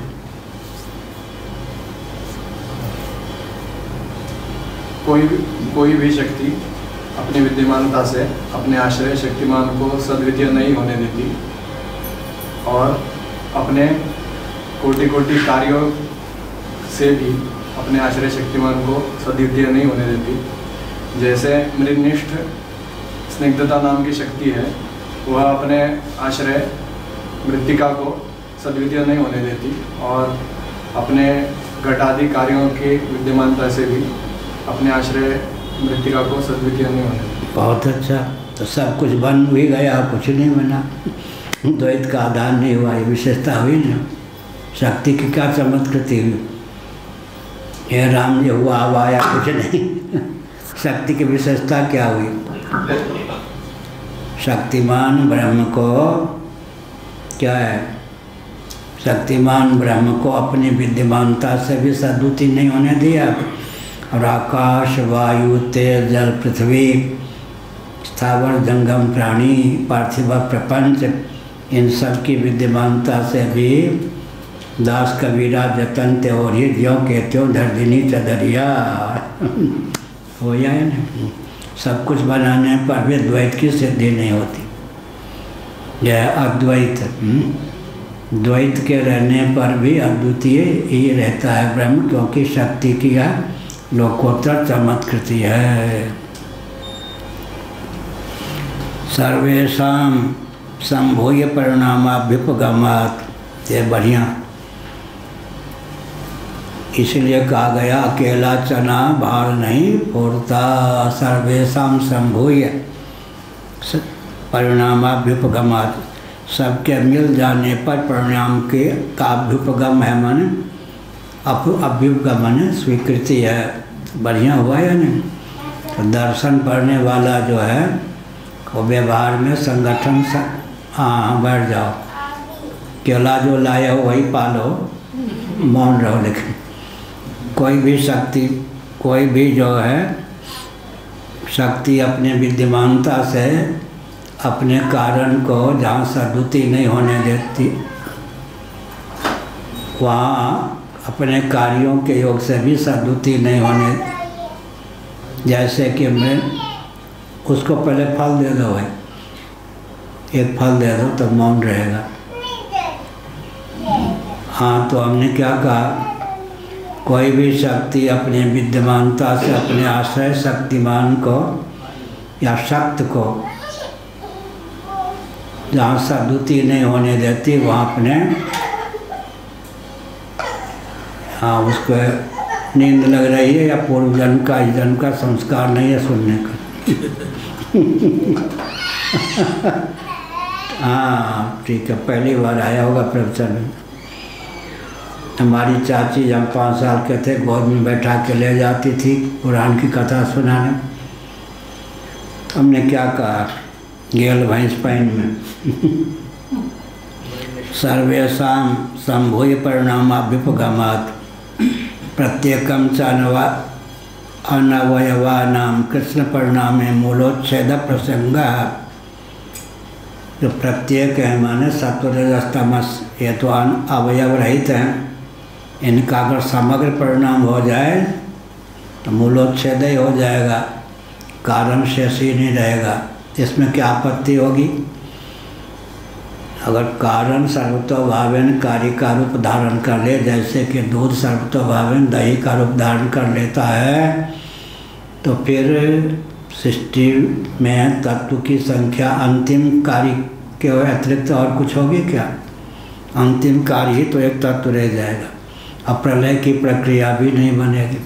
कोई भी शक्ति अपनी विद्यमानता से अपने आश्रय शक्तिमान को सद्वितीय नहीं होने देती और अपने कोटि कोटि कार्यों से भी अपने आश्रय शक्तिमान को सद्वितीय नहीं होने देती। जैसे मृनिष्ठ स्निग्धता नाम की शक्ति है, वह अपने आश्रय मृत्तिका को सद्वितीय नहीं होने देती और अपने घटादि कार्यों की विद्यमानता से भी अपने आश्रय मृत्तिका को सद्वितीय नहीं होने देती। बहुत अच्छा। तो सब कुछ बन भी गया, कुछ नहीं बना, द्वैत का आधार नहीं हुआ, ये विशेषता हुई ना। शक्ति की क्या चमत्कृति हुई? ये राम जी हुआ अब आया, कुछ नहीं। शक्ति की विशेषता क्या हुई? शक्तिमान ब्रह्म को क्या है? शक्तिमान ब्रह्म को अपनी विद्यमानता से भी सद्बुद्धि नहीं होने दिया। और आकाश, वायु, तेज, जल, पृथ्वी, स्थावर जंगम प्राणी, पार्थिव प्रपंच, इन सब की विद्यमानता से भी दास कबीरा जतन त्योरी ज्यों के त्यों धरदिनी चदरिया हो जाए ना। सब कुछ बनाने पर भी द्वैत की सिद्धि नहीं होती। यह अद्वैत, द्वैत के रहने पर भी अद्वितीय ही रहता है ब्रह्म, क्योंकि शक्ति की यह लोकोत्तर चमत्कृति है। सर्वेषां संभूय परिणामाभ्युपगमात्, ये बढ़िया। इसलिए कहा गया अकेला चना भार नहीं फोड़ता। सर्वेषां संभूय परिणामाभ्युपगमात्, सबके मिल जाने पर परिणाम के का अभ्युपगम है, माने अभ्युपगम है स्वीकृति है। बढ़िया हुआ है ना। तो दर्शन पढ़ने वाला जो है वो व्यवहार में संगठन से बैठ जाओ। केला जो लाए हो वही पालो, मौन रहो। लेकिन कोई भी शक्ति, कोई भी जो है शक्ति अपने विद्यमानता से अपने कारण को जहाँ सद्बुद्धि नहीं होने देती, वहाँ अपने कार्यों के योग से भी सद्बुद्धि नहीं होने। जैसे कि मैं उसको पहले फल दे दो भाई, एक फल दे दो तो मौन रहेगा। हाँ, तो हमने क्या कहा? कोई भी शक्ति अपनी विद्यमानता से अपने आश्रय शक्तिमान को या शक्त को जहाँ सद्बुद्धि नहीं होने देती, वहाँ अपने उसको नींद लग रही है या पूर्व जन्म का इस जन्म का संस्कार नहीं है सुनने का। हाँ ठीक है, पहली बार आया होगा प्रवचन में। हमारी चाची जब 5 साल के थे, गोद में बैठा के ले जाती थी पुराण की कथा सुनाने। हमने क्या कहा? गेल भैंस पैन में। सर्वेषां संभूय परिणामाभ्युपगमात् प्रत्येकं च अनवयवानां कृष्ण परिणामे मूलोच्छेद प्रसंगः। जो प्रत्येक है माने सत्वरजस तमस, ये तो अवयव रहित हैं। इनका अगर समग्र परिणाम हो जाए तो मूलोच्छेद ही हो जाएगा, कारण शेष ही नहीं रहेगा। इसमें क्या आपत्ति होगी? अगर कारण सर्वतोभावेन कार्य का रूप धारण कर ले, जैसे कि दूध सर्वतोभावेन दही का रूप धारण कर लेता है, तो फिर सृष्टि में तत्व की संख्या अंतिम कार्य के अतिरिक्त और कुछ होगी क्या? अंतिम कार्य ही तो एक तत्व रह जाएगा। अब प्रलय की प्रक्रिया भी नहीं बनेगी।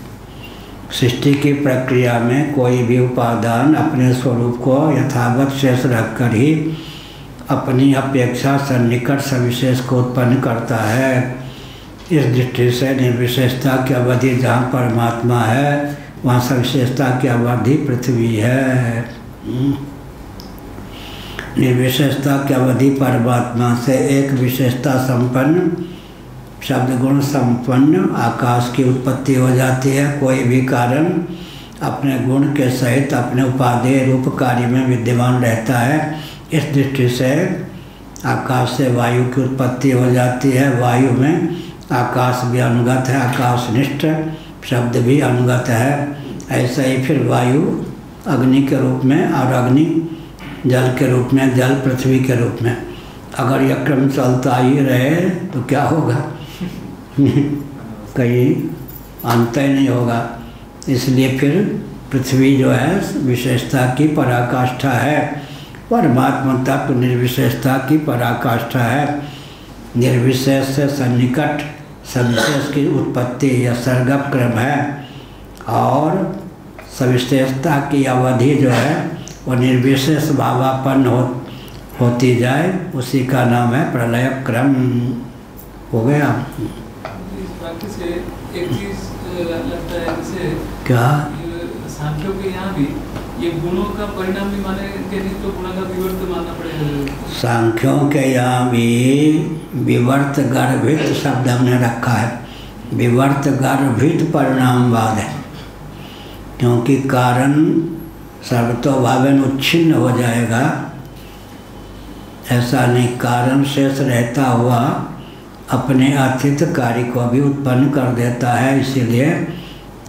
सृष्टि की प्रक्रिया में कोई भी उपादान अपने स्वरूप को यथावत शेष रखकर ही अपनी अपेक्षा सन्निकट सविशेष को उत्पन्न करता है। इस दृष्टि से निर्विशेषता की अवधि जहाँ परमात्मा है वहाँ सविशेषता की अवधि पृथ्वी है। निर्विशेषता की अवधि परमात्मा से एक विशेषता संपन्न शब्द गुण संपन्न आकाश की उत्पत्ति हो जाती है। कोई भी कारण अपने गुण के सहित अपने उपादेय रूप कार्य में विद्यमान रहता है। इस दृष्टि से आकाश से वायु की उत्पत्ति हो जाती है। वायु में आकाश भी अनुगत है, आकाशनिष्ठ शब्द भी अनुगत है। ऐसा ही फिर वायु अग्नि के रूप में और अग्नि जल के रूप में, जल पृथ्वी के रूप में। अगर यह क्रम चलता ही रहे तो क्या होगा? कहीं अंत ही नहीं होगा। इसलिए फिर पृथ्वी जो है विशेषता की पराकाष्ठा है, परमात्मा तत्व निर्विशेषता की पराकाष्ठा है। निर्विशेष से सन्निकट सविशेष की उत्पत्ति यह सर्गम क्रम है और सविशेषता की अवधि जो है वो निर्विशेष भावापन्न होती जाए, उसी का नाम है प्रलय क्रम। हो गया। से एक चीज लगता है जैसे क्या सांख्यों के यहाँ भी ये गुणों का परिणाम भी माने के नहीं तो गुणों का विवर्त मानना पड़ेगा। सांख्यों के यहाँ भी विवर्त गर्भित शब्द हमने रखा है। विवर्त गर्भित परिणामवाद है, क्योंकि कारण सर्वतोभावेन उच्छिन्न हो जाएगा। ऐसा नहीं, कारण शेष रहता हुआ अपने अतीत कार्य को भी उत्पन्न कर देता है। इसीलिए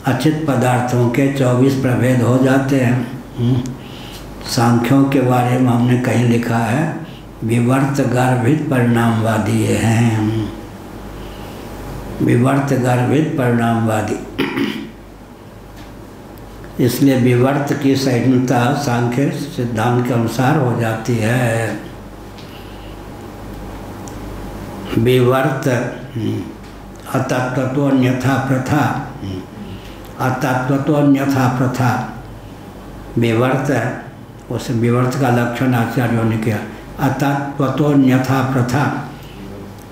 अचित पदार्थों के 24 प्रभेद हो जाते हैं। सांख्यों के बारे में हमने कहीं लिखा है विवर्त गर्भित परिणामवादी ये हैं। विवर्त गर्भित परिणामवादी। इसलिए विवर्त की सहिष्णुता सांख्य सिद्धांत के अनुसार हो जाती है। विवर्त अतत्वतो अन्यथा प्रथा, अतत्वतो अन्यथा प्रथा विवर्त है। उस विवर्त का लक्षण आचार्यों ने किया। अतत्वतो अन्यथा प्रथा,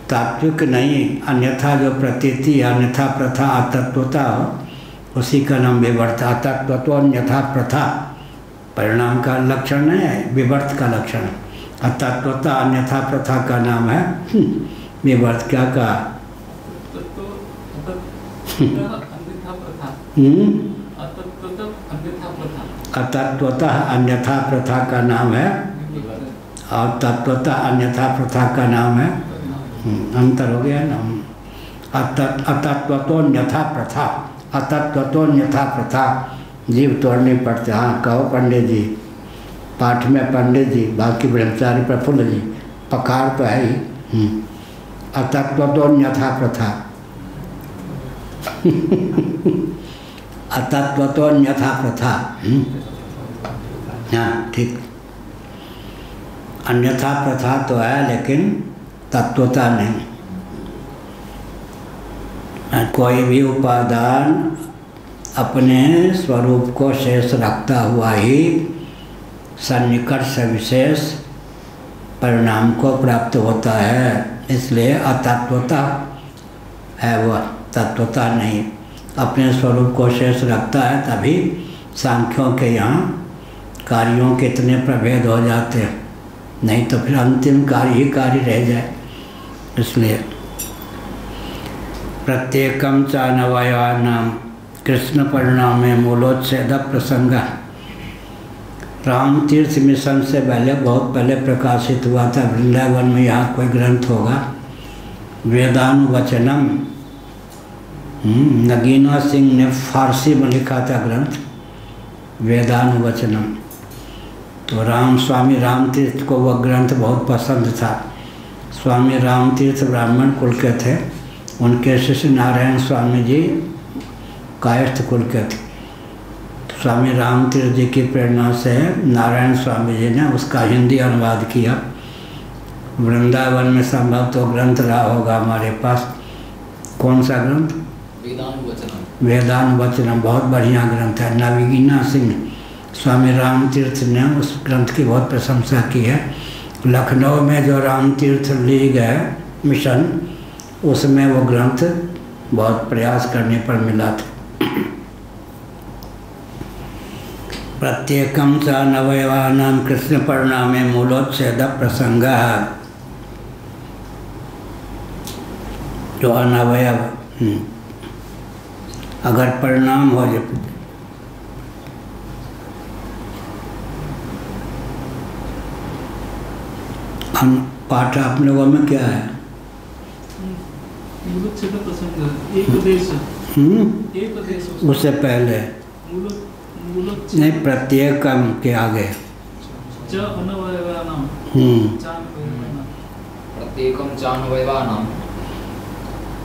तात्विक नहीं, अन्यथा जो प्रतीति अन्यथा प्रथा अतत्वता उसी का नाम विवर्त। अतत्वतो अन्यथा प्रथा परिणाम का लक्षण नहीं है, विवर्त का लक्षण है। अतत्वता अन्यथा प्रथा का नाम है विवर्त। क्या कहा? अतत्वतः अन्यथा प्रथा का नाम है और तत्वतः अन्यथा प्रथा का नाम है। अंतर हो गया ना। अतत्वतो अन्यथा प्रथा, अतत्वतो अन्यथा प्रथा जीव तोड़नी पड़ते। हाँ कहो पंडित जी, पाठ में पंडित जी, बाकी ब्रह्मचारी प्रफुल्ल जी, पकार तो है ही। अतत्वतो अन्यथा प्रथा अतत्वतो अन्यथा प्रथा। हाँ ठीक, अन्यथा प्रथा तो है लेकिन तत्वता नहीं। कोई भी उपादान अपने स्वरूप को शेष रखता हुआ ही सन्निकट सविशेष परिणाम को प्राप्त होता है। इसलिए अतत्वता है वह, तत्वता नहीं। अपने स्वरूप को शेष रखता है तभी सांख्यों के यहाँ कार्यों के इतने प्रभेद हो जाते हैं, नहीं तो फिर अंतिम कार्य ही कार्य रह जाए। इसलिए प्रत्येकम चानवयानाम कृष्ण परिणाम में मूलोच्छेद प्रसंग राम तीर्थ मिशन से पहले, बहुत पहले प्रकाशित हुआ था। वृंदावन में यहाँ कोई ग्रंथ होगा, वेदानुवचनम। नगीना सिंह ने फारसी में लिखा था ग्रंथ वेदानुवचनम। तो स्वामी राम तीर्थ को वह ग्रंथ बहुत पसंद था। स्वामी राम तीर्थ ब्राह्मण कुल के थे, उनके शिष्य नारायण स्वामी जी कायस्थ कुल के थे। स्वामी रामतीर्थ जी की प्रेरणा से नारायण स्वामी जी ने उसका हिंदी अनुवाद किया। वृंदावन में संभव तो ग्रंथ रहा होगा हमारे पास। कौन सा ग्रंथ? वेदानुवचनम, बहुत बढ़िया ग्रंथ है। नवीना सिंह स्वामी रामतीर्थ ने उस ग्रंथ की बहुत प्रशंसा की है। लखनऊ में जो रामतीर्थ लीग है मिशन, उसमें वो ग्रंथ बहुत प्रयास करने पर मिला था। प्रत्येकम च नवयवानां कृष्ण परिणामे मूलोच्छेद प्रसंग। जो अनवयव अगर परिणाम हो जाए, पाठ आप लोगों में क्या है? उससे पहले नहीं, प्रत्येकम के आगे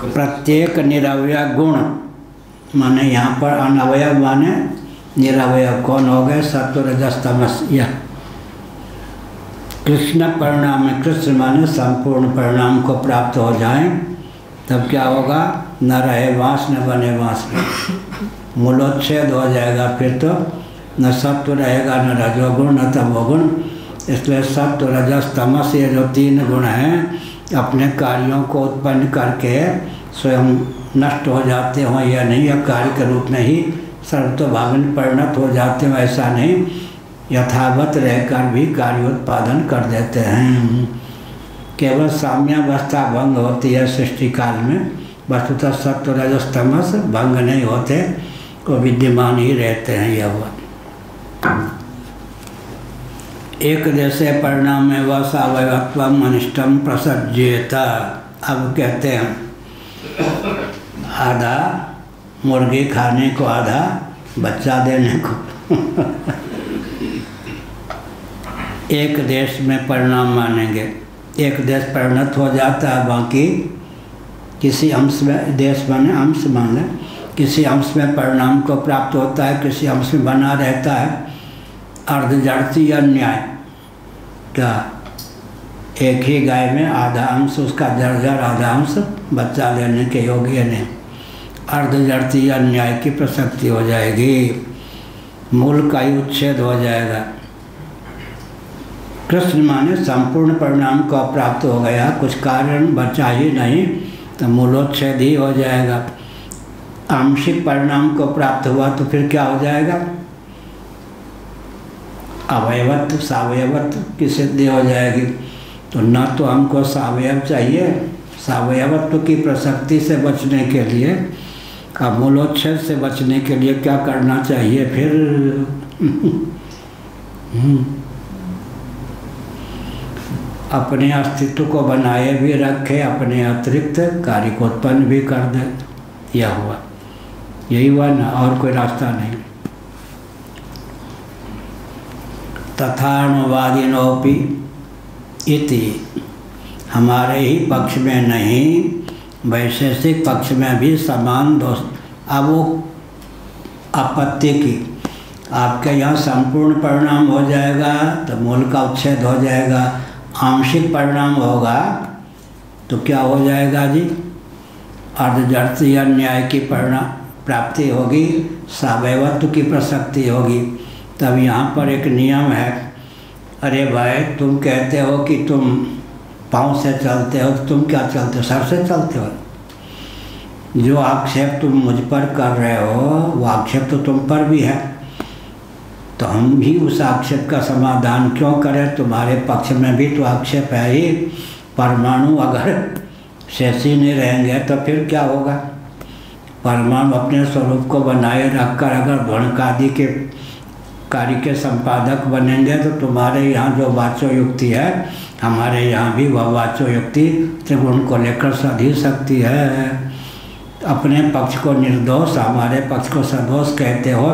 प्रत्येक निरवय गुण माने यहाँ पर अनवयव माने निरवय कौन हो गए? सत्व रजस तमस। यह कृष्ण परिणाम में, कृष्ण माने संपूर्ण परिणाम को प्राप्त हो जाए तब क्या होगा? न रहे वास न बने वास में, मूलोच्छेद हो जाएगा। फिर तो न सत्व रहेगा, न रजोगुण न तमोगुण। इसलिए सत्व रजस तमस ये जो तीन गुण हैं अपने कार्यों को उत्पन्न करके स्वयं नष्ट हो जाते हों या नहीं, या कार्य के रूप में ही सर्वतोभाव में परिणत हो जाते हो, ऐसा नहीं, यथावत रहकर भी कार्योत्पादन कर देते हैं। केवल साम्यावस्था भंग होती है सृष्टि काल में, वस्तुतः सत्व रजस तमस भंग नहीं होते, वो विद्यमान ही रहते हैं। यह हुआ एक जैसे परिणाम में वह अवयवत्वम अनिष्टम प्रसज्येत। अब कहते हैं आधा मुर्गी खाने को, आधा बच्चा देने को। एक देश में परिणाम मानेंगे, एक देश परिणत हो जाता है, बाकी किसी अंश में, देश माने अंश मान लें, किसी अंश में परिणाम को प्राप्त होता है, किसी अंश में बना रहता है। अर्धजड़ती अन्याय क्या? एक ही गाय में आधा अंश उसका जर्जर, आधा अंश बच्चा लेने के योग्य नहीं। अर्धजड़ती अन्याय की प्रसक्ति हो जाएगी, मूल का ही उच्छेद हो जाएगा। कृष्ण माने संपूर्ण परिणाम को प्राप्त हो गया, कुछ कारण बचा ही नहीं, तो मूलोच्छेद ही हो जाएगा। आंशिक परिणाम को प्राप्त हुआ तो फिर क्या हो जाएगा? अवयवत्व सावयवत्व की सिद्धि हो जाएगी। तो न तो हमको सावयव चाहिए, सावयवत्व की प्रसक्ति से बचने के लिए, अब मूलोच्छेद से बचने के लिए क्या करना चाहिए फिर? अपने अस्तित्व को बनाए भी रखे, अपने अतिरिक्त कार्य को उत्पन्न भी कर दे। यह हुआ, यही हुआ ना, और कोई रास्ता नहीं। तथानुवादिनोपि इति, हमारे ही पक्ष में नहीं, वैशेषिक पक्ष में भी समान दोष। अब वो आपत्ति की, आपके यहाँ संपूर्ण परिणाम हो जाएगा तो मूल का उच्छेद हो जाएगा, आंशिक परिणाम होगा तो क्या हो जाएगा जी? अर्धजड़ती अन्याय की परिणाम प्राप्ति होगी, सावयवत्व की प्रसक्ति होगी। तब यहाँ पर एक नियम है, अरे भाई तुम कहते हो कि तुम पाँव से चलते हो, तो तुम क्या चलते हो? सर से चलते हो। जो आक्षेप तुम मुझ पर कर रहे हो वो आक्षेप तो तुम पर भी है, तो हम भी उस आक्षेप का समाधान क्यों करें? तुम्हारे पक्ष में भी तो आक्षेप है ही। परमाणु अगर शेषी नहीं रहेंगे तो फिर क्या होगा? परमाणु अपने स्वरूप को बनाए रखकर अगर भणकादि के कार्य के संपादक बनेंगे तो तुम्हारे यहाँ जो वाचो युक्ति है, हमारे यहाँ भी वह वाचो युक्ति त्रिगुण को लेकर सधी सकती है। अपने पक्ष को निर्दोष, हमारे पक्ष को सदोष कहते हो,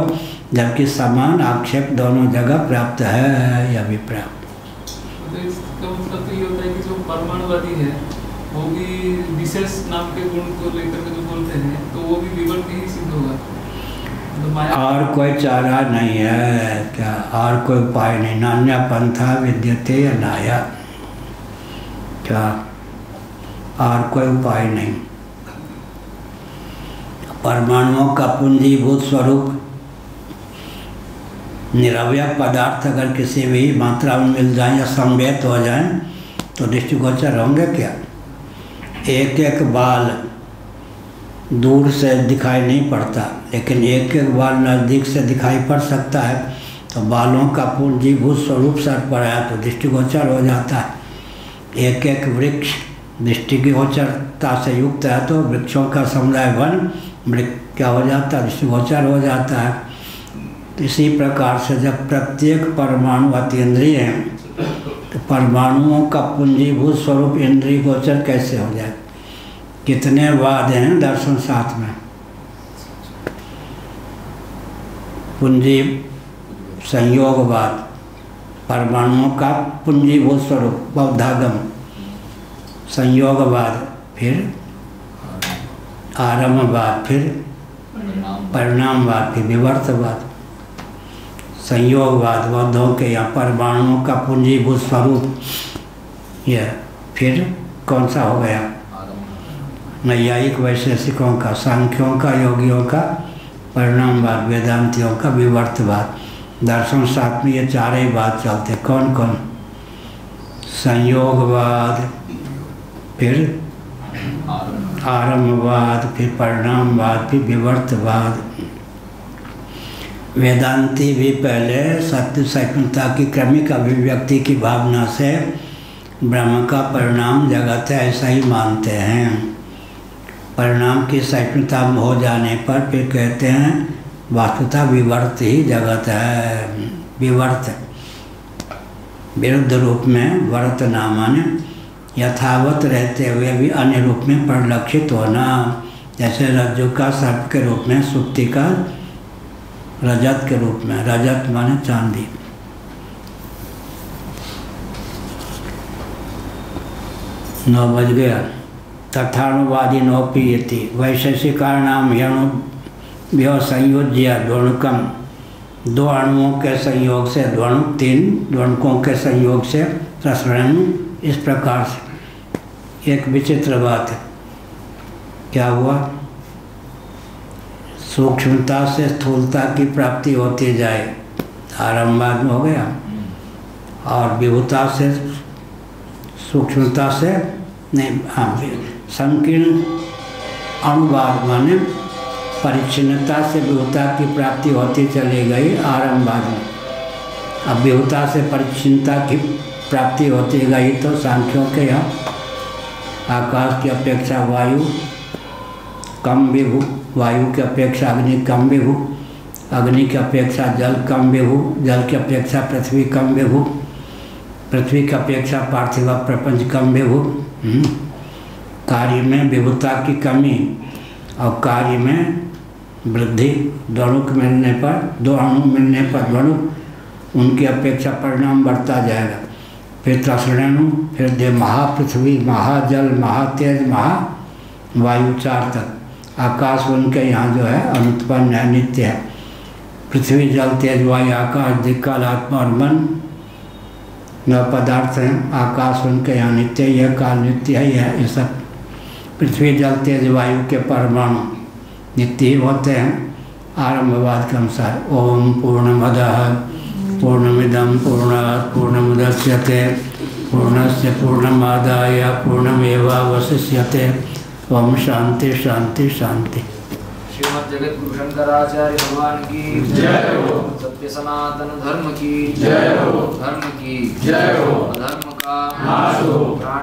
जबकि समान आक्षेप दोनों जगह प्राप्त है। यह भी प्राप्त। इसका मतलब तो ये होता है कि जो परमाणुवादी है वो भी विशेष नाम के गुण को लेकर के जो बोलते हैं, तो वो भी विवर्त ही सिद्ध होगा। तो माया और कोई चारा नहीं है क्या, और कोई उपाय नहीं। नान्या पंथा विद्यते अनाया, क्या और कोई उपाय नहीं। परमाणुओं का पूंजीभूत स्वरूप निरवय पदार्थ अगर किसी भी मात्रा में मिल जाए या समवेत हो जाए तो दृष्टिगोचर होंगे क्या। एक एक बाल दूर से दिखाई नहीं पड़ता, लेकिन एक एक बाल नज़दीक से दिखाई पड़ सकता है। तो बालों का पूंजीभूत स्वरूप सर पर आया तो दृष्टिगोचर हो जाता है। एक एक वृक्ष दृष्टिगोचरता से युक्त है तो वृक्षों का समुदाय वन वृक्ष क्या हो जाता है, दृष्टिगोचर हो जाता है। इसी प्रकार से जब प्रत्येक परमाणु अतीन्द्रिय है तो परमाणुओं का पूंजीभूत स्वरूप इंद्रिय गोचर कैसे हो जाए। कितने वाद हैं दर्शन साथ में। पूंजी संयोगवाद, परमाणुओं का पूंजीभूत स्वरूप बौद्धागम, संयोगवाद, फिर आरम्भवाद, फिर परिणामवाद, फिर विवर्तवाद। संयोगवाद बौद्धों के यहाँ परमाणुओं का पूंजीभूत स्वरूप यह, फिर कौन सा हो गया नैयायिक वैशेषिकों का, सांख्यों का, योगियों का परिणामवाद, वेदांतियों का विवर्तवाद। दर्शन शास्त्र में ये चार ही बात चलते। कौन कौन? संयोगवाद, फिर आरम्भवाद, फिर परिणामवाद, फिर विवर्तवाद। वेदांती भी पहले सत्य सैकता की क्रमिक अभिव्यक्ति की भावना से ब्रह्म का परिणाम जगत है ऐसा ही मानते हैं। परिणाम की सैकता हो जाने पर फिर कहते हैं वास्तुतः विवर्त ही जगत है। विवर्त विरुद्ध रूप में वर्त नामन यथावत रहते हुए भी अन्य रूप में परिलक्षित होना। जैसे रज्जु का सर्प के रूप में, सुक्ति का रजत के रूप में। रजत माने चांदी। नौ बज गया। तथाणुवादी नोपीयति वैशेषिकाणाम ह्यणुभ्यो संयोज्य द्वणुकम, दो अणुओं के संयोग से द्वणुक, तीन द्वणुकों के संयोग से रसवण। इस प्रकार से एक विचित्र बात है। क्या हुआ? सूक्ष्मता से स्थूलता की प्राप्ति होती जाए, आरंभवाद में हो गया। और विभुता से सूक्ष्मता से नहीं, हाँ, संकीर्ण अणुवाद माने परिच्छिन्नता से विभुता की प्राप्ति होती चली गई आरंभवाद में। अब विभुता से परिच्छिन्नता की प्राप्ति होती गई तो सांख्यों के यहाँ आकाश की अपेक्षा वायु कम विभु, वायु की अपेक्षा अग्नि कम विभु, अग्नि की अपेक्षा जल कम विभु, जल की अपेक्षा पृथ्वी कम विभु, पृथ्वी की अपेक्षा पार्थिव प्रपंच कम विभु। कार्य में विभुता की कमी और कार्य में वृद्धि, द्वणुक मिलने पर, दो अणु मिलने पर द्वणुक, उनकी अपेक्षा परिणाम बढ़ता जाएगा। फिर त्रसरेणु, फिर दे महापृथ्वी, महाजल, महातेज, महावायु, चार तक। आकाश उनके यहाँ जो है अनुत्पन्न है, नित्य है। पृथ्वी, जल, तेज, वायु, आकाश, दिक्काल, आत्मा और मन नौ पदार्थ हैं। आकाश उनके यहाँ नित्य ही है, काल नित्य ही है। ये सब पृथ्वी, जल, तेज, वायु के परमाणु नित्य ही होते हैं आरंभवाद के अनुसार। ओम पूर्णमदः पूर्णमिदं पूर्णात् पूर्णमुदच्यते पूर्णस्य पूर्णमादाय पूर्णमेवावशिष्यते। ओम शांति शांति शांति। श्रीमद् जगत गुरु शंकराचार्य भगवान की जय हो। सत्य सनातन धर्म की जय हो। धर्म की जय हो। अधर्म का नाश हो।